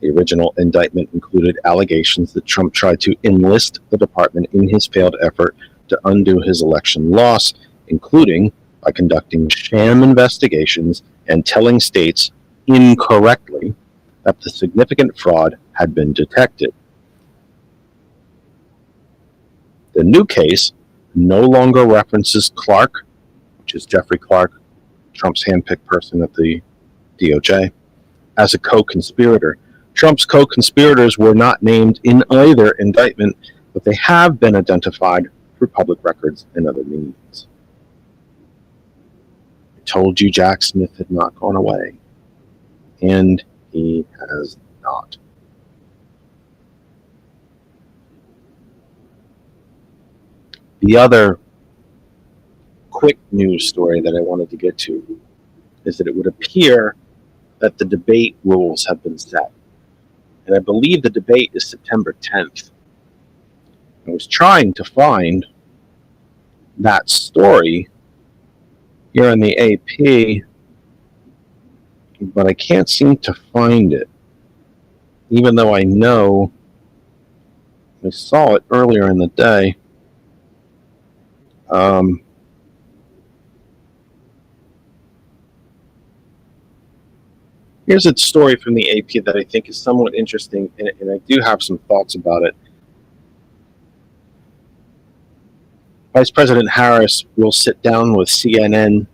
The original indictment included allegations that Trump tried to enlist the department in his failed effort to undo his election loss, including by conducting sham investigations and telling states incorrectly that the significant fraud had been detected. The new case no longer references Clark, which is Jeffrey Clark, Trump's handpicked person at the DOJ, as a co-conspirator. Trump's co-conspirators were not named in either indictment, but they have been identified through public records and other means. I told you Jack Smith had not gone away, and he has not. The other quick news story that I wanted to get to is that it would appear that the debate rules have been set. And I believe the debate is September 10th. I was trying to find that story here in the AP, but I can't seem to find it, even though I know I saw it earlier in the day. Here's a story from the AP that I think is somewhat interesting, and I do have some thoughts about it. Vice President Harris will sit down with CNN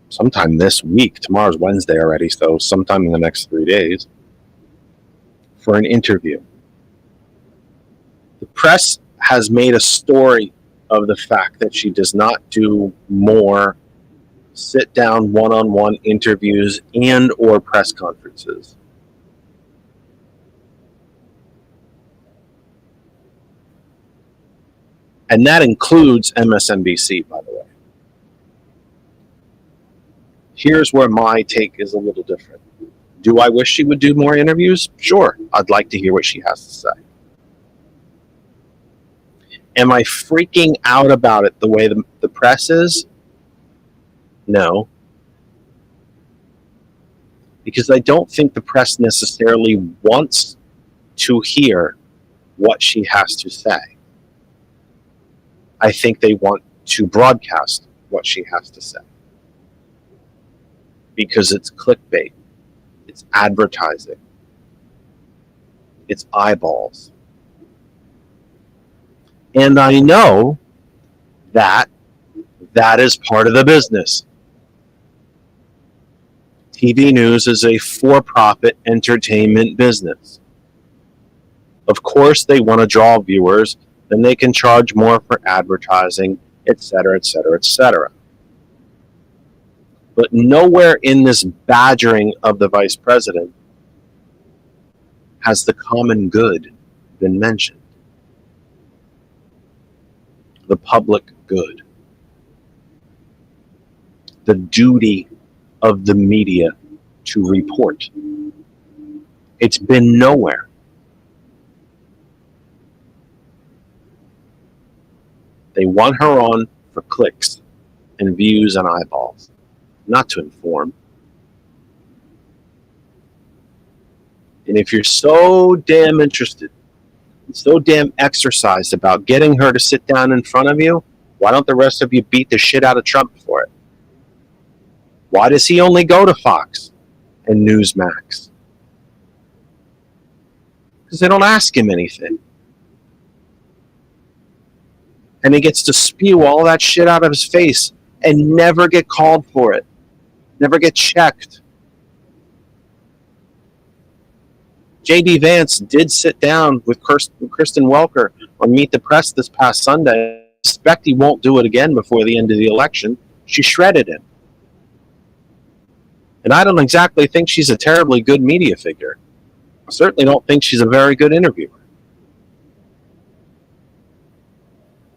sometime this week. Tomorrow's Wednesday already, so sometime in the next 3 days, for an interview. The press has made a story of the fact that she does not do more sit-down one-on-one interviews and or press conferences. And that includes MSNBC, by the way. Here's where my take is a little different. Do I wish she would do more interviews? Sure. I'd like to hear what she has to say. Am I freaking out about it the way the press is? No. Because I don't think the press necessarily wants to hear what she has to say. I think they want to broadcast what she has to say. Because it's clickbait. It's advertising. It's eyeballs. And I know that is part of the business. TV news is a for-profit entertainment business. Of course, they want to draw viewers, then they can charge more for advertising, etc., etc., etc. But nowhere in this badgering of the vice president has the common good been mentioned. The public good. The duty of the media to report. It's been nowhere. They want her on for clicks and views and eyeballs, not to inform. And if you're so damn interested, so damn exercised about getting her to sit down in front of you, why don't the rest of you beat the shit out of Trump for it? Why does he only go to Fox and Newsmax? Because they don't ask him anything. And he gets to spew all that shit out of his face and never get called for it, never get checked. J.D. Vance did sit down with Kristen Welker on Meet the Press this past Sunday. I suspect he won't do it again before the end of the election. She shredded him. And I don't exactly think she's a terribly good media figure. I certainly don't think she's a very good interviewer.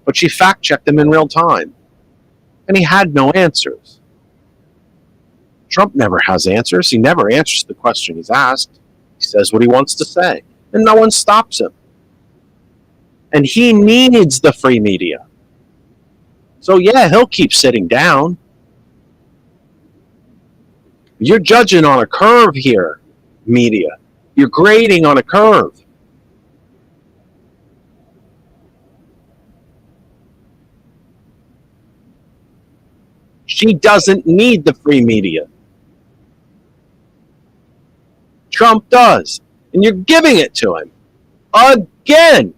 But she fact-checked him in real time. And he had no answers. Trump never has answers. He never answers the question he's asked. He says what he wants to say. And no one stops him. And he needs the free media. So yeah, he'll keep sitting down. You're judging on a curve here, media. You're grading on a curve. She doesn't need the free media. Trump does. And you're giving it to him. Again.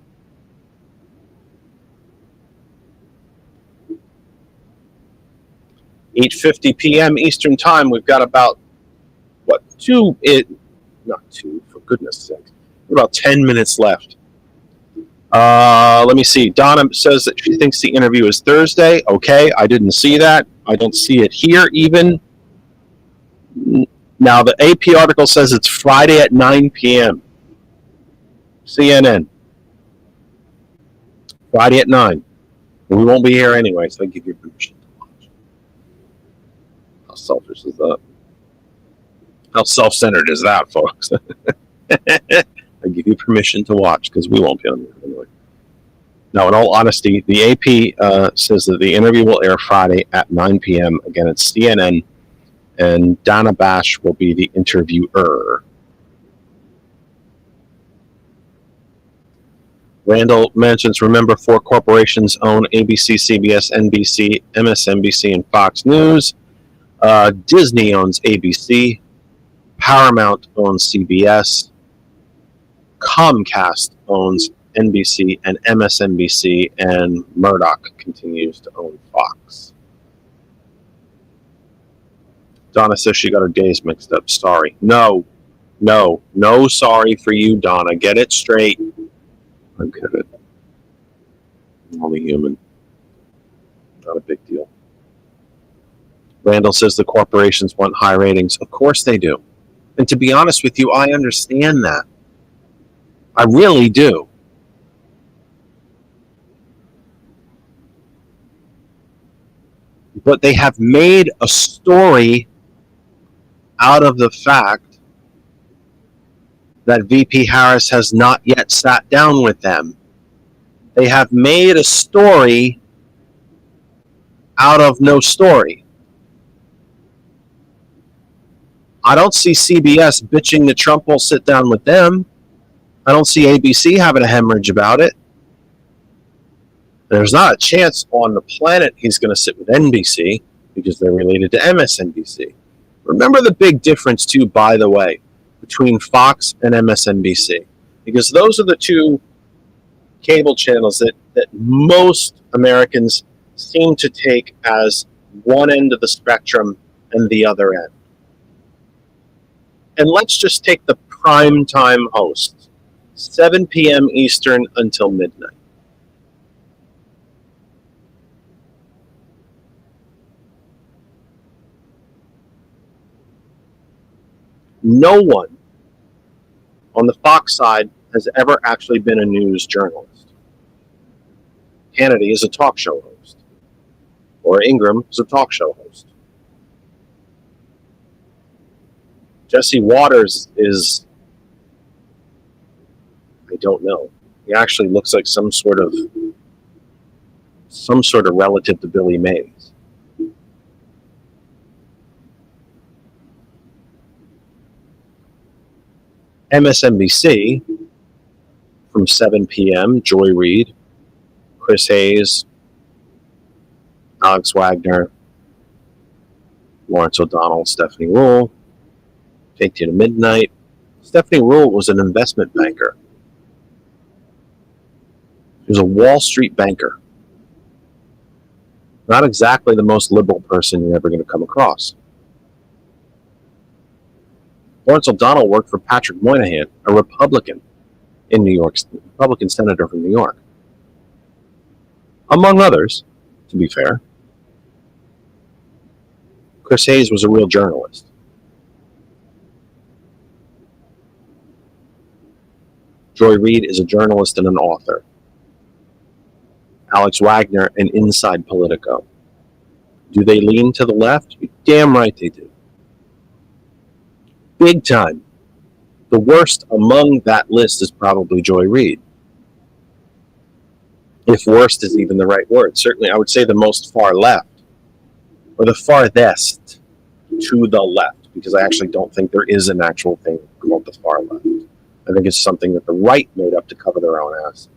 $8:50 p.m. Eastern Time. We've got about, not two, for goodness sake. About 10 minutes left. Let me see. Donna says that she thinks the interview is Thursday. Okay, I didn't see that. I don't see it here even. Now, the AP article says it's Friday at 9 p.m. CNN. Friday at 9. We won't be here anyway, so I give you permission to watch. How selfish is that? How self-centered is that, folks? I give you permission to watch because we won't be on here anyway. Now, in all honesty, the AP says that the interview will air Friday at 9 p.m. Again, it's CNN, and Donna Bash will be the interviewer. Randall mentions, remember, 4 corporations own ABC, CBS, NBC, MSNBC, and Fox News. Disney owns ABC. Paramount owns CBS. Comcast owns NBC and MSNBC, and Murdoch continues to own Fox. Donna says she got her days mixed up. Sorry. No sorry for you, Donna. Get it straight. I'm kidding. I'm only human. Not a big deal. Randall says the corporations want high ratings. Of course they do. And to be honest with you, I understand that. I really do. But they have made a story out of the fact that VP Harris has not yet sat down with them. They have made a story out of no story. I don't see CBS bitching that Trump will sit down with them. I don't see ABC having a hemorrhage about it. There's not a chance on the planet he's going to sit with NBC because they're related to MSNBC. Remember the big difference, too, by the way, between Fox and MSNBC, because those are the two cable channels that most Americans seem to take as one end of the spectrum and the other end. And let's just take the prime time hosts, 7 p.m. Eastern until midnight. No one on the Fox side has ever actually been a news journalist. Hannity is a talk show host. Or Ingram is a talk show host. Jesse Waters is, I don't know. He actually looks like some sort of some sort of relative to Billy Mays. MSNBC from 7 p.m., Joy Reid, Chris Hayes, Alex Wagner, Lawrence O'Donnell, Stephanie Rule. Take you to midnight. Stephanie Rule was an investment banker. She was a Wall Street banker. Not exactly the most liberal person you're ever going to come across. Lawrence O'Donnell worked for Patrick Moynihan, a Republican in New York, Republican senator from New York. Among others, to be fair. Chris Hayes was a real journalist. Joy Reid is a journalist and an author. Alex Wagner, an inside Politico. Do they lean to the left? You're damn right they do. Big time. The worst among that list is probably Joy Reid. If worst is even the right word. Certainly, I would say the most far left. Or the farthest to the left. Because I actually don't think there is an actual thing called the far left. I think it's something that the right made up to cover their own asses.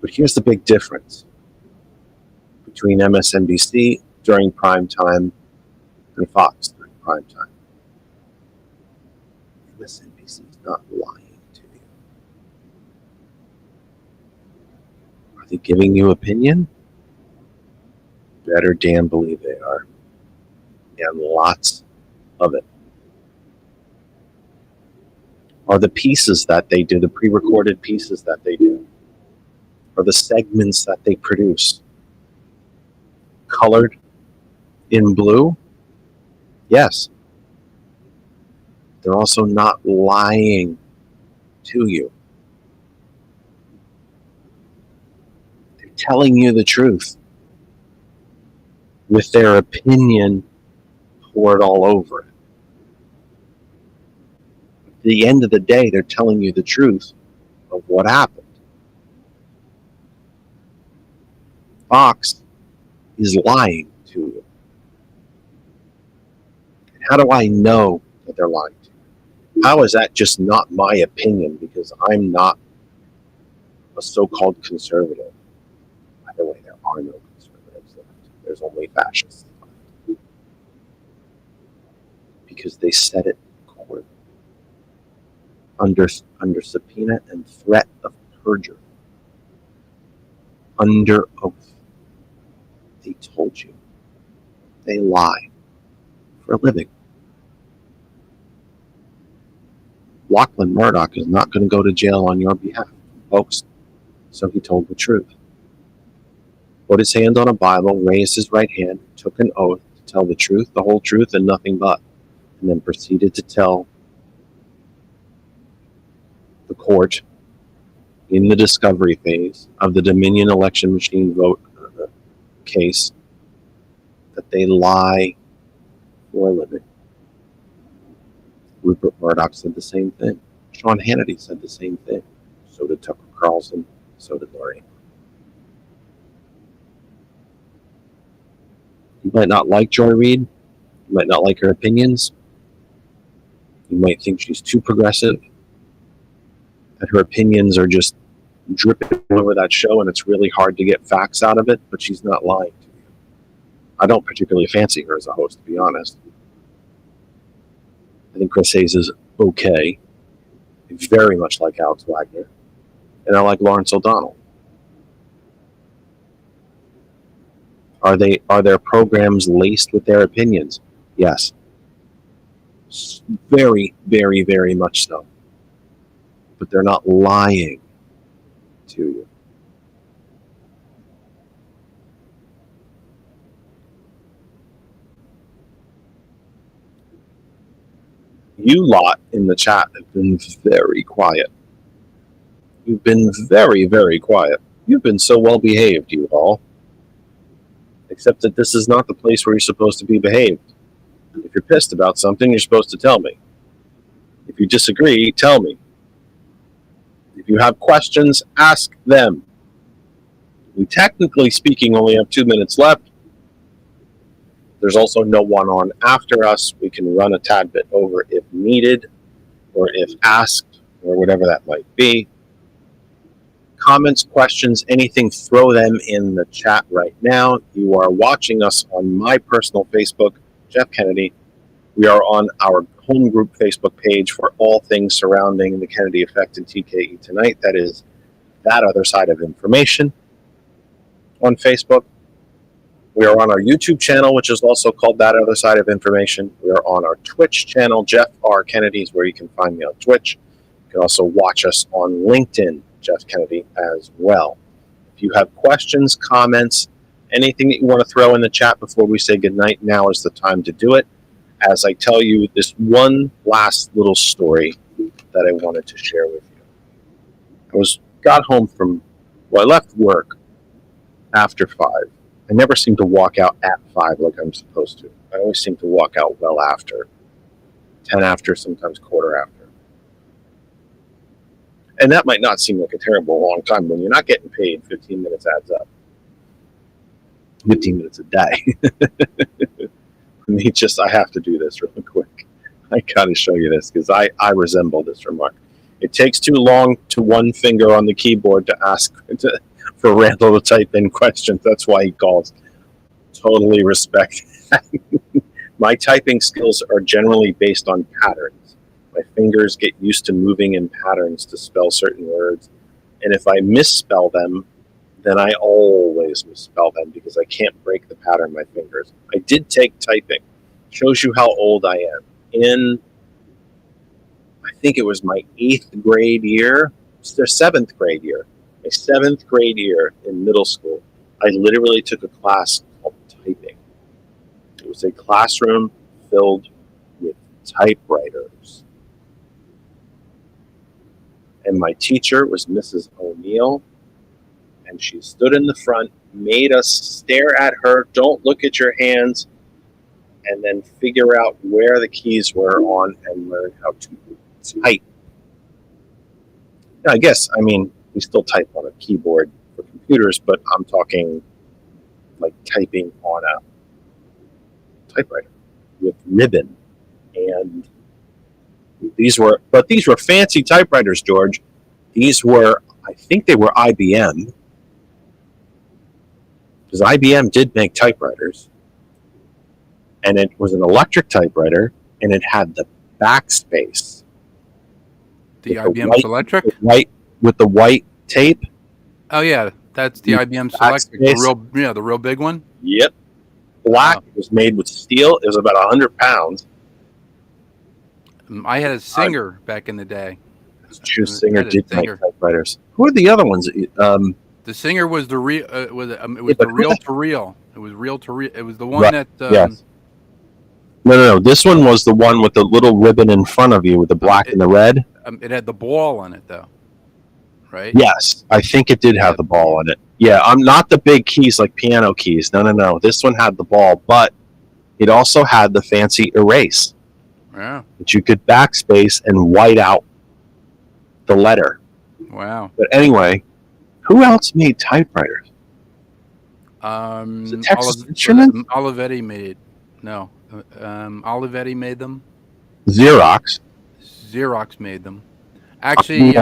But here's the big difference between MSNBC during prime time and Fox during prime time. MSNBC is not lying to you. Are they giving you opinion? Better damn believe they are. And lots of it. Are the pieces that they do, the pre-recorded pieces that they do, or the segments that they produce, colored in blue? Yes. They're also not lying to you. They're telling you the truth with their opinion poured all over it. At the end of the day, they're telling you the truth of what happened. Fox is lying to you. How do I know that they're lying to you? How is that just not my opinion because I'm not a so-called conservative? By the way, there are no conservatives left. There's only fascists left. Because they said it in court under subpoena and threat of perjury. Under oath. They told you. They lie for a living. Lachlan Murdoch is not going to go to jail on your behalf, folks. So he told the truth. Put his hand on a Bible, raised his right hand, took an oath to tell the truth, the whole truth, and nothing but. And then proceeded to tell the court in the discovery phase of the Dominion election machine vote case that they lie for a living. Rupert Murdoch said the same thing. Sean Hannity said the same thing. So did Tucker Carlson. So did Lori. You might not like Joy Reid. You might not like her opinions. You might think she's too progressive. That her opinions are just dripping over that show and it's really hard to get facts out of it, but she's not lying to you. I don't particularly fancy her as a host, to be honest. I think Chris Hayes is okay. Very much like Alex Wagner. And I like Lawrence O'Donnell. Are their programs laced with their opinions? Yes. Very, very, very much so. But they're not lying to you. You lot in the chat have been very quiet. You've been very, very quiet. You've been so well behaved, you all. Except that this is not the place where you're supposed to be behaved. If you're pissed about something, you're supposed to tell me. If you disagree, tell me. If you have questions, ask them. We technically speaking only have 2 minutes left. There's also no one on after us. We can run a tad bit over if needed or if asked or whatever that might be. Comments, questions, anything, throw them in the chat right now. You are watching us on my personal Facebook, Jeff Kennedy. We are on our home group Facebook page for all things surrounding the Kennedy Effect and TKE Tonight. That is That Other Side of Information on Facebook. We are on our YouTube channel, which is also called That Other Side of Information. We are on our Twitch channel, Jeff R. Kennedy is where you can find me on Twitch. You can also watch us on LinkedIn, Jeff Kennedy, as well. If you have questions, comments, anything that you want to throw in the chat before we say goodnight, now is the time to do it. As I tell you this one last little story that I wanted to share with you. Got home from, I left work after 5. I never seem to walk out at 5 like I'm supposed to. I always seem to walk out well after, 10 after, sometimes quarter after. And that might not seem like a terrible long time. When you're not getting paid, 15 minutes adds up. 15 minutes a day. I have to do this real quick. I gotta show you this because I resemble this remark. It takes too long to one finger on the keyboard to ask for Randall to type in questions. That's why he calls. Totally respect that. My typing skills are generally based on patterns. My fingers get used to moving in patterns to spell certain words. And if I misspell them, then I always misspell them because I can't break the pattern in my fingers. I did take typing. Shows you how old I am. In, I think it was my 8th grade year, their 7th grade year, my 7th grade year in middle school, I literally took a class called typing. It was a classroom filled with typewriters. And my teacher was Mrs. O'Neill, and she stood in the front, made us stare at her, don't look at your hands, and then figure out where the keys were on and learn how to type. Now, we still type on a keyboard for computers, but I'm talking like typing on a typewriter with ribbon. And these were fancy typewriters, George. I think they were IBM, because IBM did make typewriters. And it was an electric typewriter, and it had the backspace. The IBM Selectric? With the white tape. Oh yeah, that's the IBM Selectric, the real big one. Yep, black. Wow. It was made with steel. It was about 100 pounds. I had a Singer back in the day. True, Singer did make typewriters. Who are the other ones? The Singer was the real. It was the reel to reel. It was reel to reel. It was the one that. Yes. No. This one was the one with the little ribbon in front of you with the black and the red. It had the ball on it, though. Right? Yes, I think it did have the ball on it. Yeah, I'm not the big keys like piano keys. No. This one had the ball, but it also had the fancy erase. Yeah. That you could backspace and white out the letter. Wow. But anyway, who else made typewriters? Was it Texas Instruments? Olivetti made it. No. Olivetti made them. Xerox made them. Actually,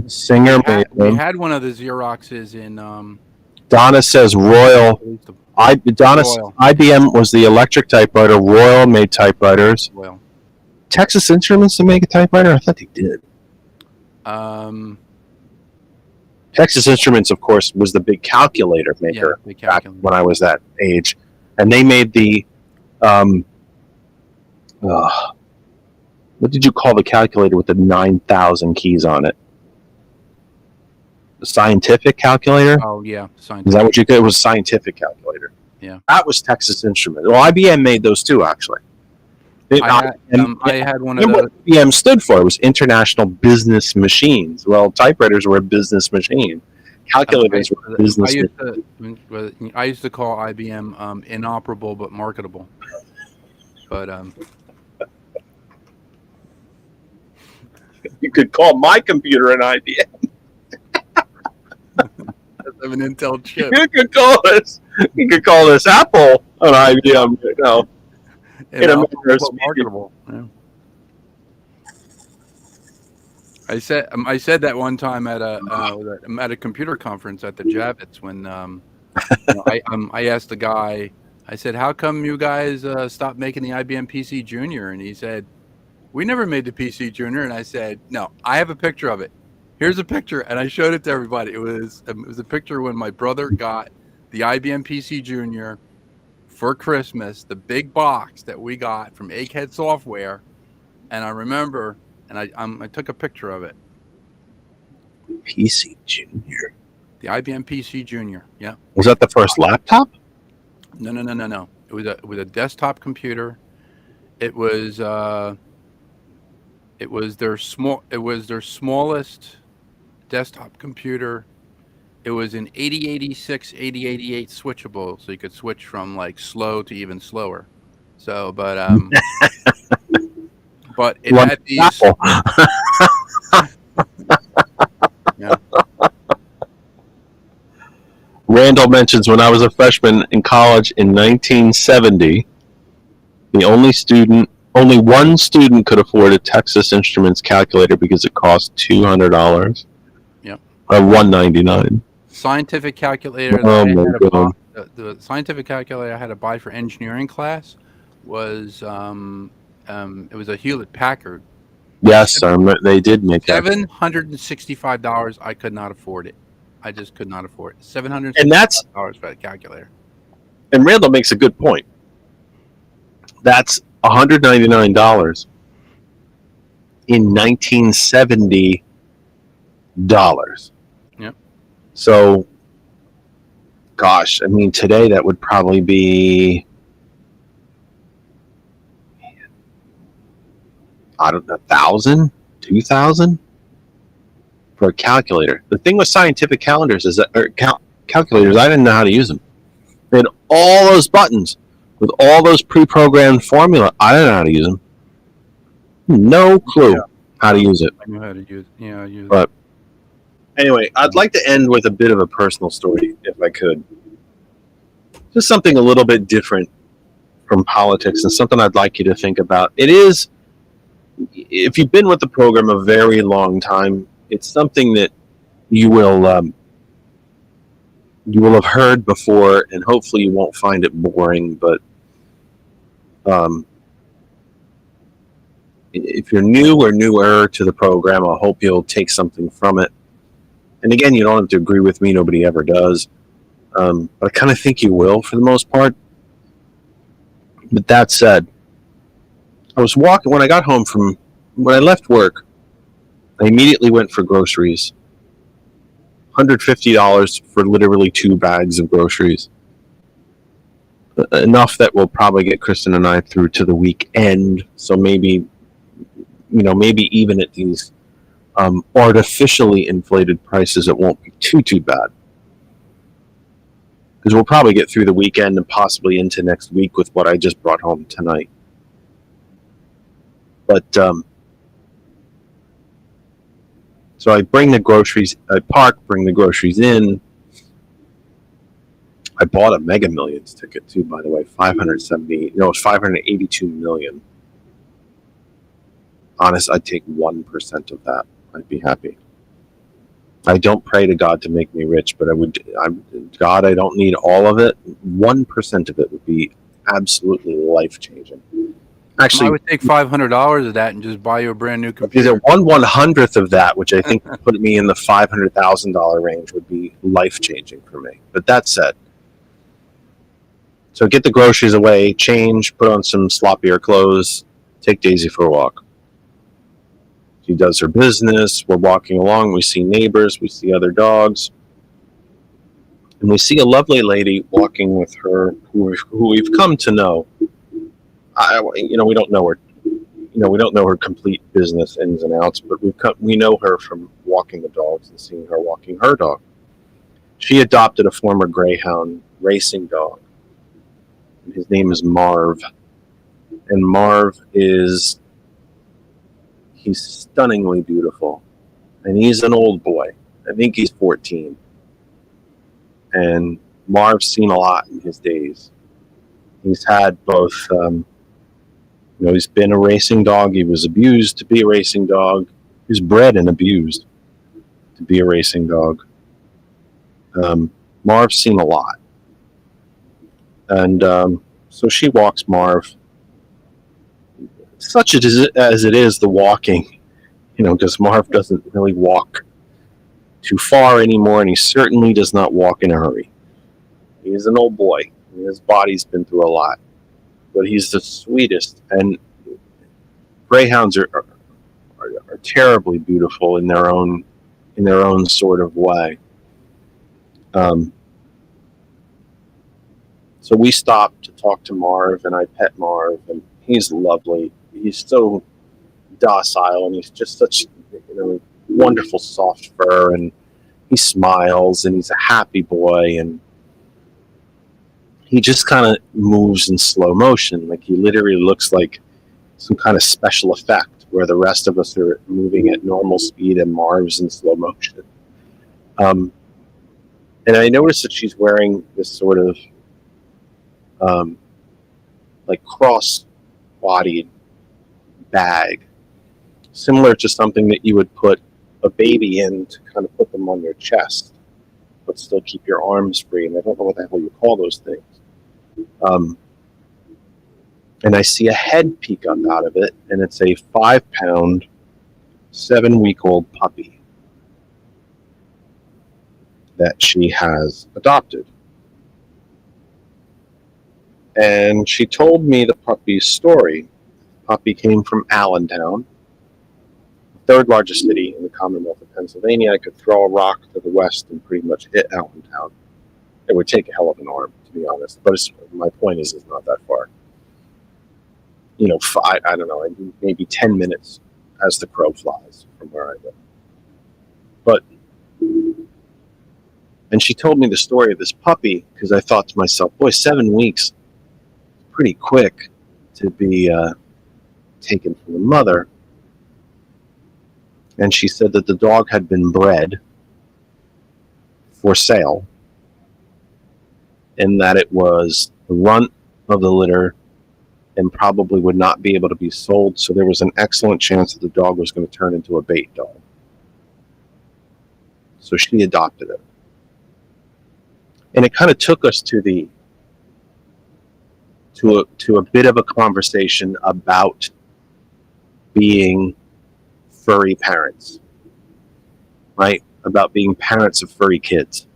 Singer made them. We had one of the Xeroxes in. Donna says Royal. IBM was the electric typewriter. Royal made typewriters. Well, Texas Instruments to make a typewriter? I thought they did. Texas Instruments, of course, was the big calculator maker back when I was that age, and they made the. What did you call the calculator with the 9,000 keys on it? The scientific calculator? Oh, yeah. Scientific. Is that what you could? It was a scientific calculator. Yeah. That was Texas Instruments. Well, IBM made those too, actually. I had one of those. What IBM stood for? It was International Business Machines. Well, typewriters were a business machine. Calculators were business machines. I used to call IBM inoperable but marketable. But you could call my computer an IBM. of an Intel chip. You could call this Apple an IBM. And in a also manner of speaking. marketable. Yeah. I said that one time at a computer conference at the Javits when I asked the guy, I said, "How come you guys stopped making the IBM PC Junior?" And he said, "We never made the PC Junior." And I said, "No, I have a picture of it. Here's a picture," and I showed it to everybody. It was a picture when my brother got the IBM PC Junior for Christmas, the big box that we got from Egghead Software, and I remember, and I took a picture of it. PC Junior. The IBM PC Junior. Yeah. Was that the first laptop? No. It was a desktop computer. It was their smallest desktop computer. It was an 8086, 8088 switchable, so you could switch from like slow to even slower. So, but it Like had these. Apple. Yeah. Randall mentions when I was a freshman in college in 1970, only one student could afford a Texas Instruments calculator because it cost $200. Yep. $199. Scientific calculator. Oh my God. The scientific calculator I had to buy for engineering class was it was a Hewlett Packard. Yes, they did make that. $765. I could not afford it. I just could not afford it. $765 for a calculator. And Randall makes a good point. That's $199 in 1970 dollars. Yep. So, gosh, I mean, today that would probably be, I don't know, 1,000, 2,000 for a calculator. The thing with scientific calendars is that calculators, I didn't know how to use them. They had all those buttons with all those pre-programmed formula. I didn't know how to use them. No clue how to use it. I knew how to use it. Yeah, I use But anyway, I'd like to end with a bit of a personal story, if I could. Just something a little bit different from politics and something I'd like you to think about. It is, if you've been with the program a very long time, it's something that you will have heard before, and hopefully you won't find it boring. But if you're new or newer to the program, I hope you'll take something from it. And again, you don't have to agree with me. Nobody ever does. But I kind of think you will for the most part. But that said, I was walking when I got home when I left work. I immediately went for groceries. $150 for literally 2 bags of groceries. Enough that will probably get Kristen and I through to the weekend. So maybe even at these artificially inflated prices, it won't be too bad. Because we'll probably get through the weekend and possibly into next week with what I just brought home tonight. But so I bring the groceries. I bring the groceries in. I bought a Mega Millions ticket too, by the way. It's 582 million. Honest, I'd take 1% of that. I'd be happy. I don't pray to God to make me rich, but God, I don't need all of it. 1% of it would be absolutely life-changing. Actually, I would take $500 of that and just buy you a brand new computer. Either 1/100th of that, which I think put me in the $500,000 range, would be life-changing for me. But that said, so get the groceries away, change, put on some sloppier clothes, take Daisy for a walk. She does her business. We're walking along. We see neighbors. We see other dogs. And we see a lovely lady walking with her who we've come to know. We don't know her. We don't know her complete business ins and outs, but we know her from walking the dogs and seeing her walking her dog. She adopted a former Greyhound racing dog. And his name is Marv. And Marv he's stunningly beautiful. And he's an old boy. I think he's 14. and Marv's seen a lot in his days. He's had both, he's been a racing dog. He was abused to be a racing dog. He was bred and abused to be a racing dog. Marv's seen a lot. And so she walks Marv. Such as it is, the walking, because Marv doesn't really walk too far anymore, and he certainly does not walk in a hurry. He's an old boy. His body's been through a lot. But he's the sweetest. And greyhounds are terribly beautiful in their own sort of way. So we stopped to talk to Marv, and I pet Marv, and he's lovely. He's so docile, and he's just such wonderful soft fur, and he smiles, and he's a happy boy, and he just kind of moves in slow motion. Like, he literally looks like some kind of special effect where the rest of us are moving at normal speed and Marv's in slow motion. And I noticed that she's wearing this sort of like cross-bodied bag, similar to something that you would put a baby in to kind of put them on your chest, but still keep your arms free. And I don't know what the hell you call those things. And I see a head peek up out of it, and it's a 5-pound, 7-week-old puppy that she has adopted. And she told me the puppy's story. The puppy came from Allentown, the third largest city in the Commonwealth of Pennsylvania. I could throw a rock to the west and pretty much hit Allentown. It would take a hell of an arm, to be honest. But my point is, it's not that far. I don't know, maybe 10 minutes as the crow flies from where I live. And she told me the story of this puppy, because I thought to myself, boy, 7 weeks, pretty quick to be taken from the mother. And she said that the dog had been bred for sale, and that it was the runt of the litter and probably would not be able to be sold, so there was an excellent chance that the dog was going to turn into a bait dog. So she adopted it. And it kind of took us to a bit of a conversation about being furry parents, right? About being parents of furry kids,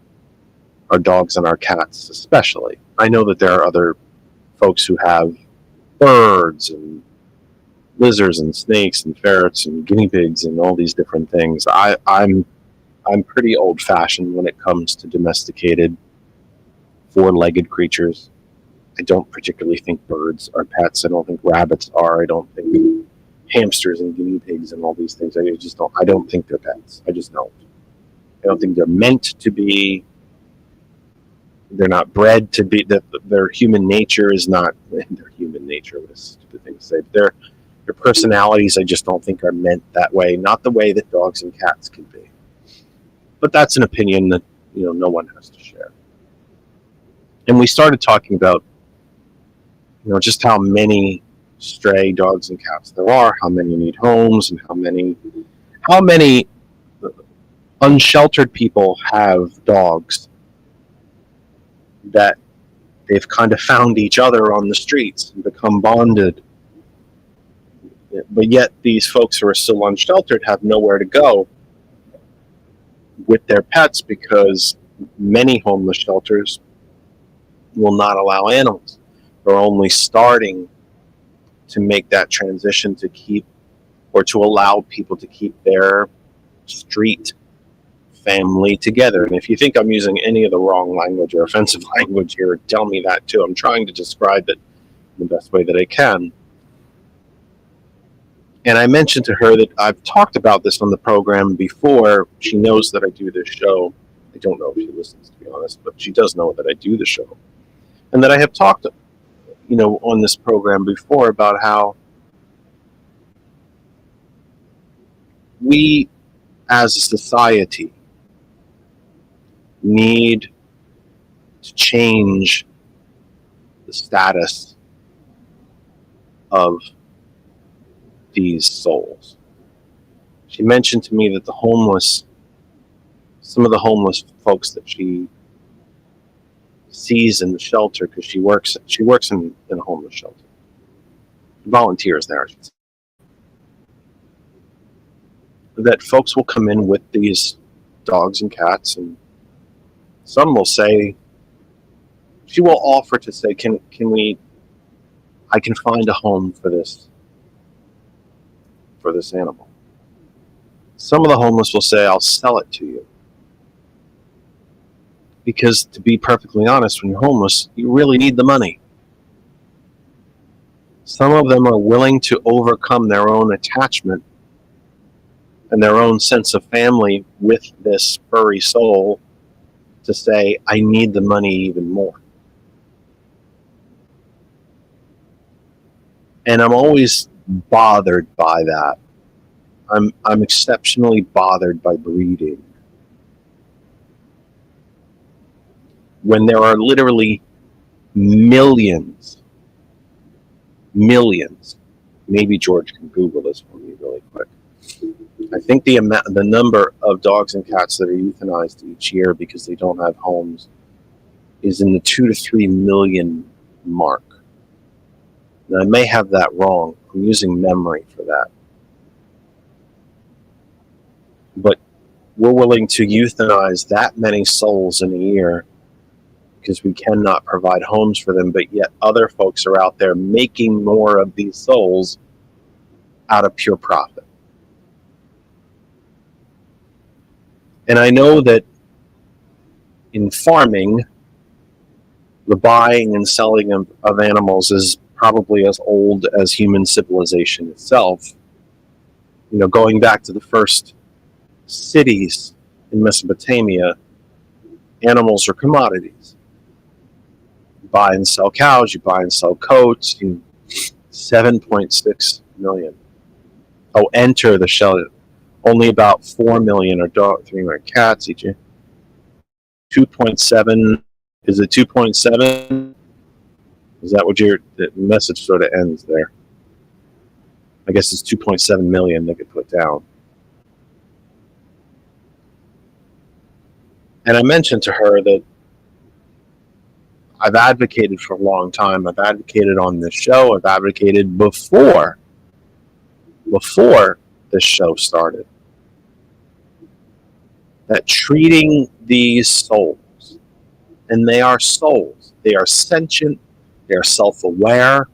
our dogs and our cats especially. I know that there are other folks who have birds and lizards and snakes and ferrets and guinea pigs and all these different things. I'm pretty old-fashioned when it comes to domesticated four-legged creatures. I don't particularly think birds are pets. I don't think rabbits are. I don't think hamsters and guinea pigs and all these things. I don't think they're pets. I just don't. I don't think they're meant to be. They're not bred to be. Their human nature is not. Their human nature, what a stupid thing to say. But their personalities, I just don't think are meant that way. Not the way that dogs and cats can be. But that's an opinion that no one has to share. And we started talking about just how many stray dogs and cats there are, how many need homes, and how many unsheltered people have dogs that they've kind of found each other on the streets and become bonded. But yet these folks who are still unsheltered have nowhere to go with their pets because many homeless shelters will not allow animals. They're only starting to make that transition to keep or to allow people to keep their street family together. And if you think I'm using any of the wrong language or offensive language here, tell me that too. I'm trying to describe it in the best way that I can. And I mentioned to her that I've talked about this on the program before. She knows that I do this show. I don't know if she listens, to be honest, but she does know that I do the show. And that I have talked, on this program before about how we as a society need to change the status of these souls. She mentioned to me that some of the homeless folks that she sees in the shelter, because she works in a homeless shelter, volunteers there, I should say, that folks will come in with these dogs and cats, and some will say, she will offer to say, I can find a home for this animal. Some of the homeless will say, I'll sell it to you. Because to be perfectly honest, when you're homeless, you really need the money. Some of them are willing to overcome their own attachment and their own sense of family with this furry soul to say, I need the money even more. And I'm always bothered by that. I'm exceptionally bothered by breeding. When there are literally millions, maybe George can Google this for me really quick. I think the number of dogs and cats that are euthanized each year because they don't have homes is in the 2 to 3 million mark. Now, I may have that wrong. I'm using memory for that. But we're willing to euthanize that many souls in a year because we cannot provide homes for them, but yet other folks are out there making more of these souls out of pure profit. And I know that in farming, the buying and selling of animals is probably as old as human civilization itself. You know, going back to the first cities in Mesopotamia, animals are commodities. You buy and sell cows, you buy and sell coats, 7.6 million. Oh, enter the shell. Only about 4 million are 3 million cats each year. 2.7, is it 2.7? Is that what the message sort of ends there? I guess it's 2.7 million they could put down. And I mentioned to her that I've advocated for a long time. I've advocated on this show. I've advocated before this show started, that treating these souls, and they are souls, they are sentient, they are self-aware.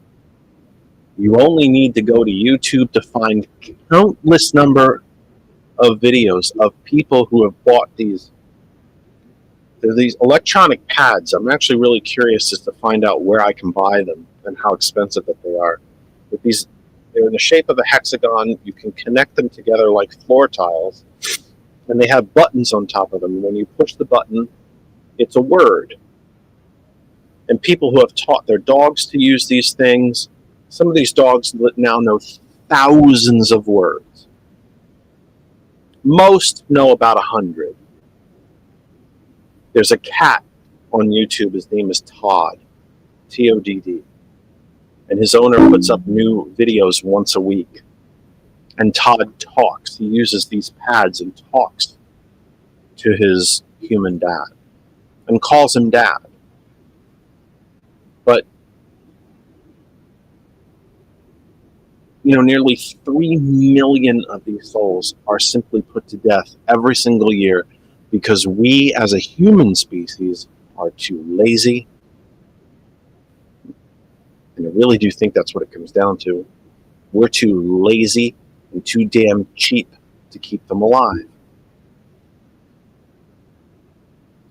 You only need to go to YouTube to find countless number of videos of people who have bought these. They're these electronic pads. I'm actually really curious as to find out where I can buy them and how expensive that they are. But they're in the shape of a hexagon. You can connect them together like floor tiles, and they have buttons on top of them. And when you push the button, it's a word. And people who have taught their dogs to use these things, some of these dogs now know thousands of words. Most know about 100. There's a cat on YouTube. His name is Todd, Todd. And his owner puts up new videos once a week. And Todd talks. He uses these pads and talks to his human dad and calls him dad. But, nearly 3 million of these souls are simply put to death every single year because we as a human species are too lazy. And I really do think that's what it comes down to. We're too lazy and too damn cheap to keep them alive.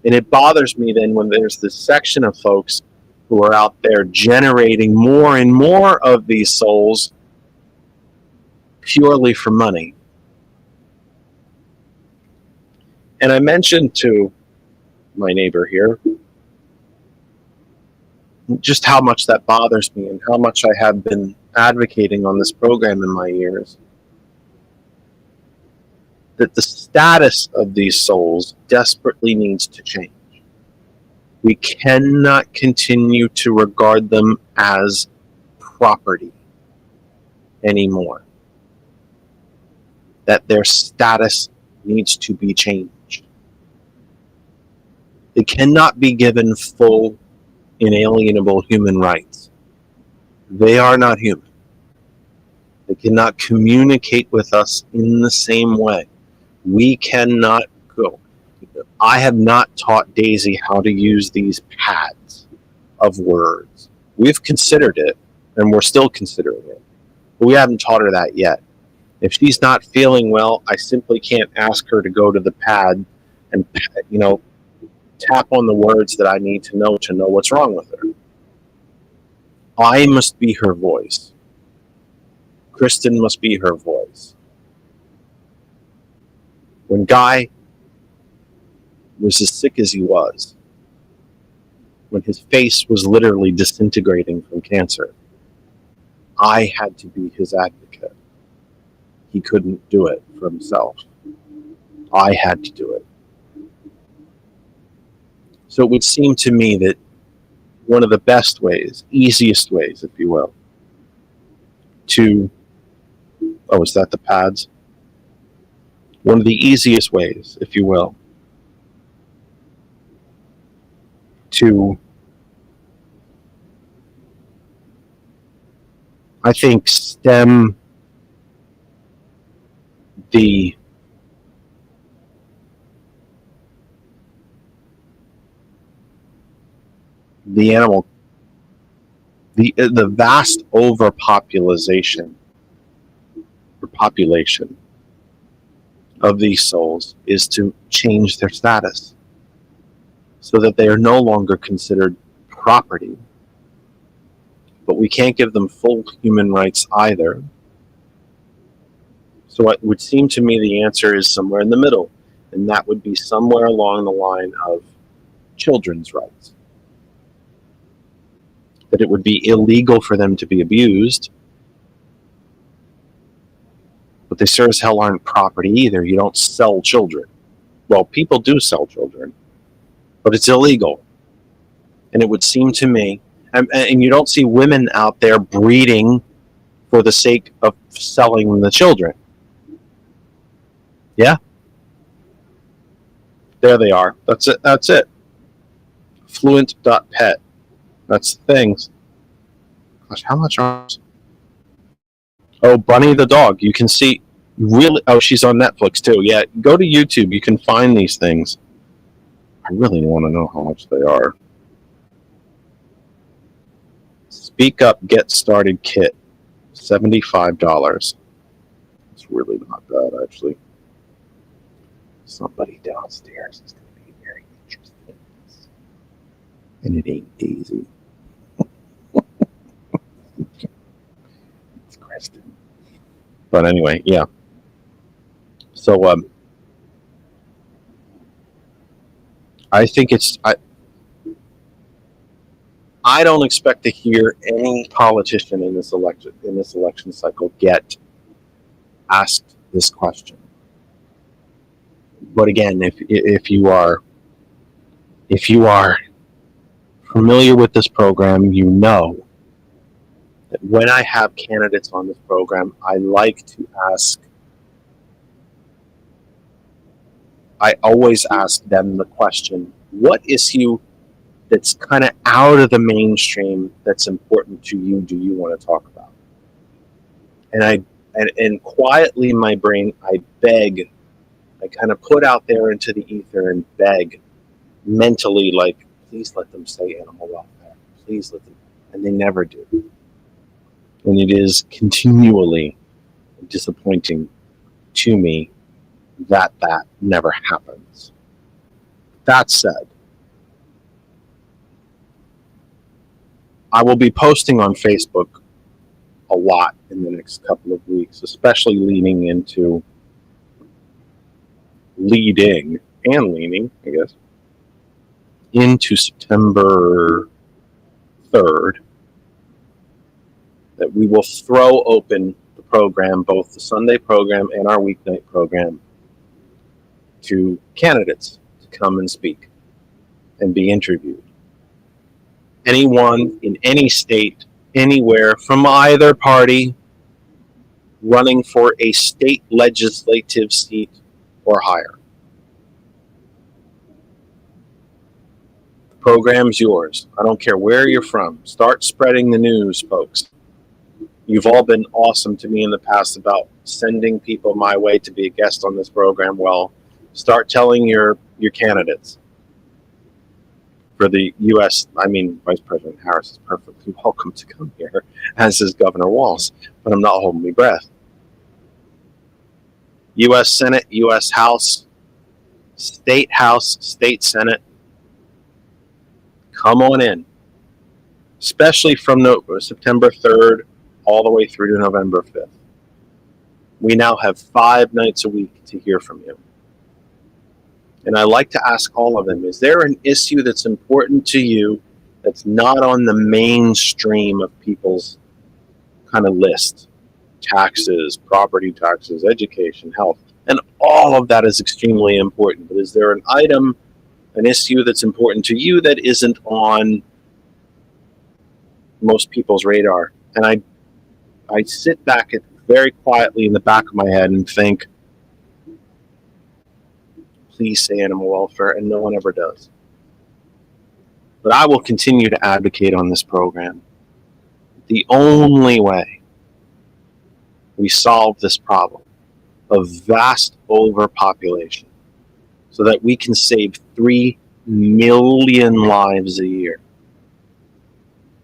And it bothers me then when there's this section of folks who are out there generating more and more of these souls purely for money. And I mentioned to my neighbor here just how much that bothers me and how much I have been advocating on this program in my years. That the status of these souls desperately needs to change. We cannot continue to regard them as property anymore. That their status needs to be changed. They cannot be given full, inalienable human rights. They are not human. They cannot communicate with us in the same way. We cannot go. I have not taught Daisy how to use these pads of words. We've considered it, and we're still considering it. But we haven't taught her that yet. If she's not feeling well, I simply can't ask her to go to the pad and, tap on the words that I need to know what's wrong with her. I must be her voice. Kristen must be her voice. When Guy was as sick as he was, when his face was literally disintegrating from cancer, I had to be his advocate. He couldn't do it for himself. I had to do it. So it would seem to me that one of the best ways, easiest ways, if you will, to, is that the pads? One of the easiest ways, if you will, to, I think, stem the animal, the vast overpopulation or population of these souls is to change their status so that they are no longer considered property. But we can't give them full human rights either. So it would seem to me the answer is somewhere in the middle, and that would be somewhere along the line of children's rights. That it would be illegal for them to be abused, but they sure as hell aren't property either. You don't sell children. Well, people do sell children, but it's illegal. And it would seem to me, and you don't see women out there breeding for the sake of selling the children. Yeah? There they are. That's it. Fluent.pet. That's the things. Gosh, how much are those? Oh, Bunny the dog. You can see really. Oh, she's on Netflix too. Yeah, go to YouTube. You can find these things. I really want to know how much they are. Speak Up, Get Started Kit, $75. It's really not bad, actually. Somebody downstairs is going to be very interested in this, and it ain't Daisy. It's Kristen. But anyway, yeah. So, I think I don't expect to hear any politician in this election cycle get asked this question. But again, if you are familiar with this program, you know that when I have candidates on this program, I like to ask. I always ask them the question: what issue that's kind of out of the mainstream that's important to you do you want to talk about? And quietly in my brain, I kind of put out there into the ether and beg mentally, like, please let them say animal welfare. Please let them. And they never do. And it is continually disappointing to me that never happens. That said, I will be posting on Facebook a lot in the next couple of weeks, especially leaning, I guess, into September 3rd, that we will throw open the program, both the Sunday program and our weeknight program, to candidates to come and speak and be interviewed. anyone in any state, anywhere, from either party, running for a state legislative seat or higher. The program's yours. I don't care where you're from. Start spreading the news, folks. You've all been awesome to me in the past about sending people my way to be a guest on this program. Well, start telling your candidates. For the U.S., Vice President Harris is perfectly welcome to come here, as is Governor Walz, but I'm not holding my breath. U.S. Senate, U.S. House, State Senate, come on in, especially from September 3rd all the way through to November 5th. We now have 5 nights a week to hear from you. And I like to ask all of them, is there an issue that's important to you that's not on the mainstream of people's kind of list? Taxes, property taxes, education, health, and all of that is extremely important. But is there an item, an issue that's important to you that isn't on most people's radar? And I sit back very quietly in the back of my head and think, please say animal welfare, and no one ever does. But I will continue to advocate on this program. The only way we solve this problem of vast overpopulation so that we can save 3 million lives a year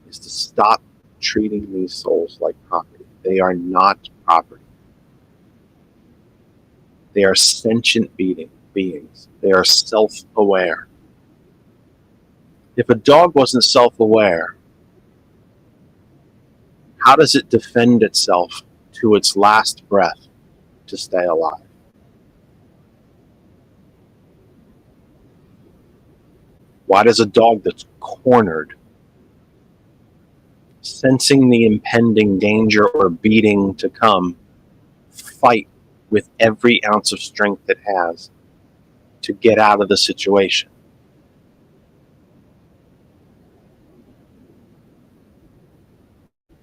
is to stop treating these souls like property. They are not property. They are sentient beings. They are self-aware. If a dog wasn't self-aware, how does it defend itself to its last breath to stay alive? Why does a dog that's cornered, sensing the impending danger or beating to come, fight with every ounce of strength it has to get out of the situation?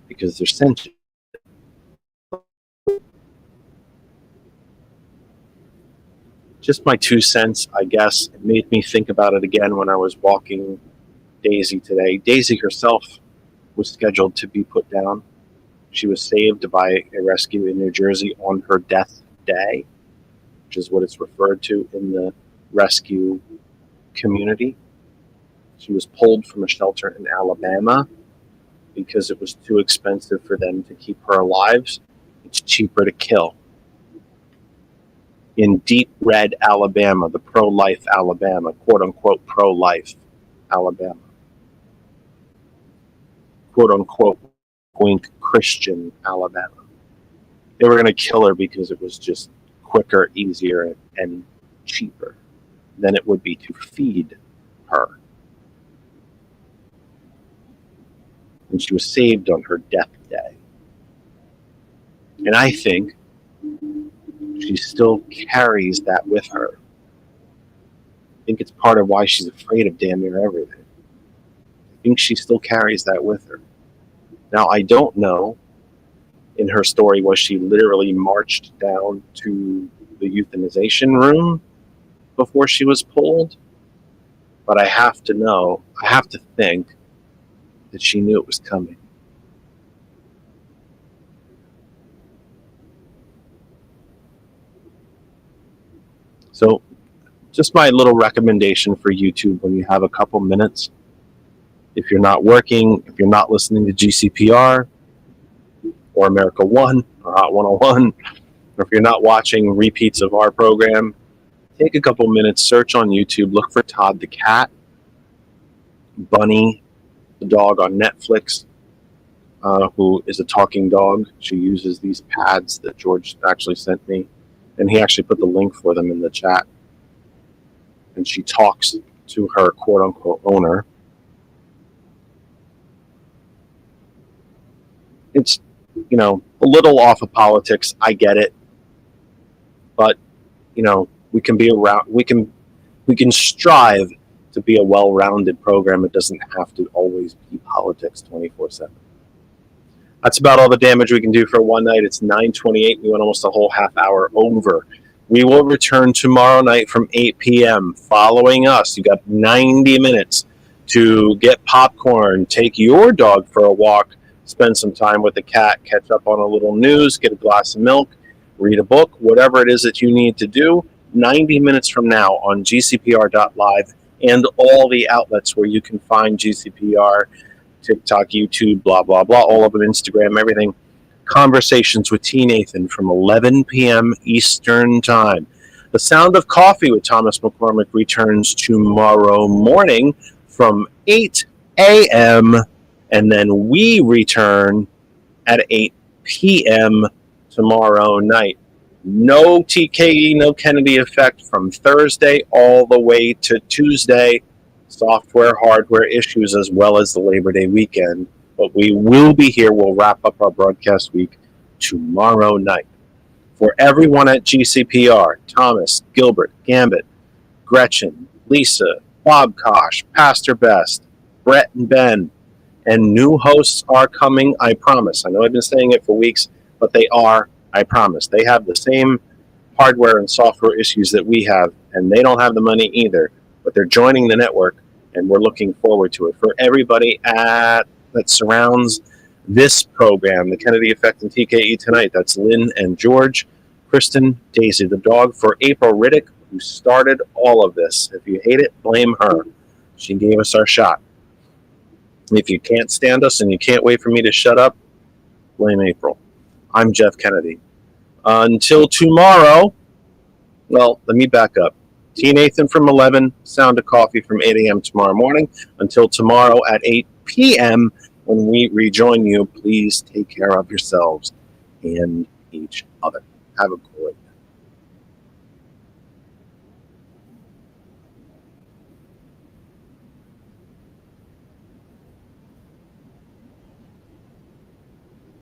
Because they're sentient. Just my 2 cents, I guess. It made me think about it again when I was walking Daisy today. Daisy herself was scheduled to be put down. She was saved by a rescue in New Jersey on her death day, which is what it's referred to in the rescue community. She was pulled from a shelter in Alabama because it was too expensive for them to keep her alive. It's cheaper to kill. In deep red Alabama, the pro-life Alabama, quote-unquote pro-life Alabama, quote-unquote wink Christian Alabama. They were going to kill her because it was just quicker, easier, and cheaper than it would be to feed her. And she was saved on her death day. And I think she still carries that with her. I think it's part of why she's afraid of damn near everything. I think she still carries that with her. Now, I don't know, in her story, was she literally marched down to the euthanization room before she was pulled? But I have to think that she knew it was coming. So, just my little recommendation for YouTube when you have a couple minutes. If you're not working, if you're not listening to GCPR or America One or Hot 101, or if you're not watching repeats of our program, take a couple minutes, search on YouTube, look for Todd the cat, Bunny the dog on Netflix, who is a talking dog. She uses these pads that George actually sent me, and he actually put the link for them in the chat. And she talks to her quote-unquote owner. It's, a little off of politics. I get it. But, we can be around, we can strive to be a well-rounded program. It doesn't have to always be politics 24/7. That's about all the damage we can do for one night. It's 9:28. We went almost a whole half hour over. We will return tomorrow night from 8 p.m. Following us, you got 90 minutes to get popcorn, take your dog for a walk, spend some time with the cat, catch up on a little news, get a glass of milk, read a book, whatever it is that you need to do. 90 minutes from now on gcpr.live and all the outlets where you can find GCPR, TikTok, YouTube, blah, blah, blah, all of them, Instagram, everything. Conversations with T. Nathan from 11 p.m. Eastern Time. The Sound of Coffee with Thomas McCormick returns tomorrow morning from 8 a.m. and then we return at 8 p.m. tomorrow night. No TKE, no Kennedy effect from Thursday all the way to Tuesday. Software, hardware issues as well as the Labor Day weekend. But we will be here. We'll wrap up our broadcast week tomorrow night. For everyone at GCPR, Thomas, Gilbert, Gambit, Gretchen, Lisa, Bob Kosh, Pastor Best, Brett and Ben, and new hosts are coming, I promise. I know I've been saying it for weeks, but they are, I promise. They have the same hardware and software issues that we have, and they don't have the money either, but they're joining the network, and we're looking forward to it. For everybody that surrounds this program, the Kennedy Effect and TKE tonight, that's Lynn and George, Kristen, Daisy the dog. For April Riddick, who started all of this. If you hate it, blame her. She gave us our shot. If you can't stand us and you can't wait for me to shut up, blame April. I'm Jeff Kennedy. Until tomorrow, well, let me back up. T. Nathan from 11, Sound of Coffee from 8 a.m. tomorrow morning. Until tomorrow at 8 p.m. when we rejoin you, please take care of yourselves and each other. Have a great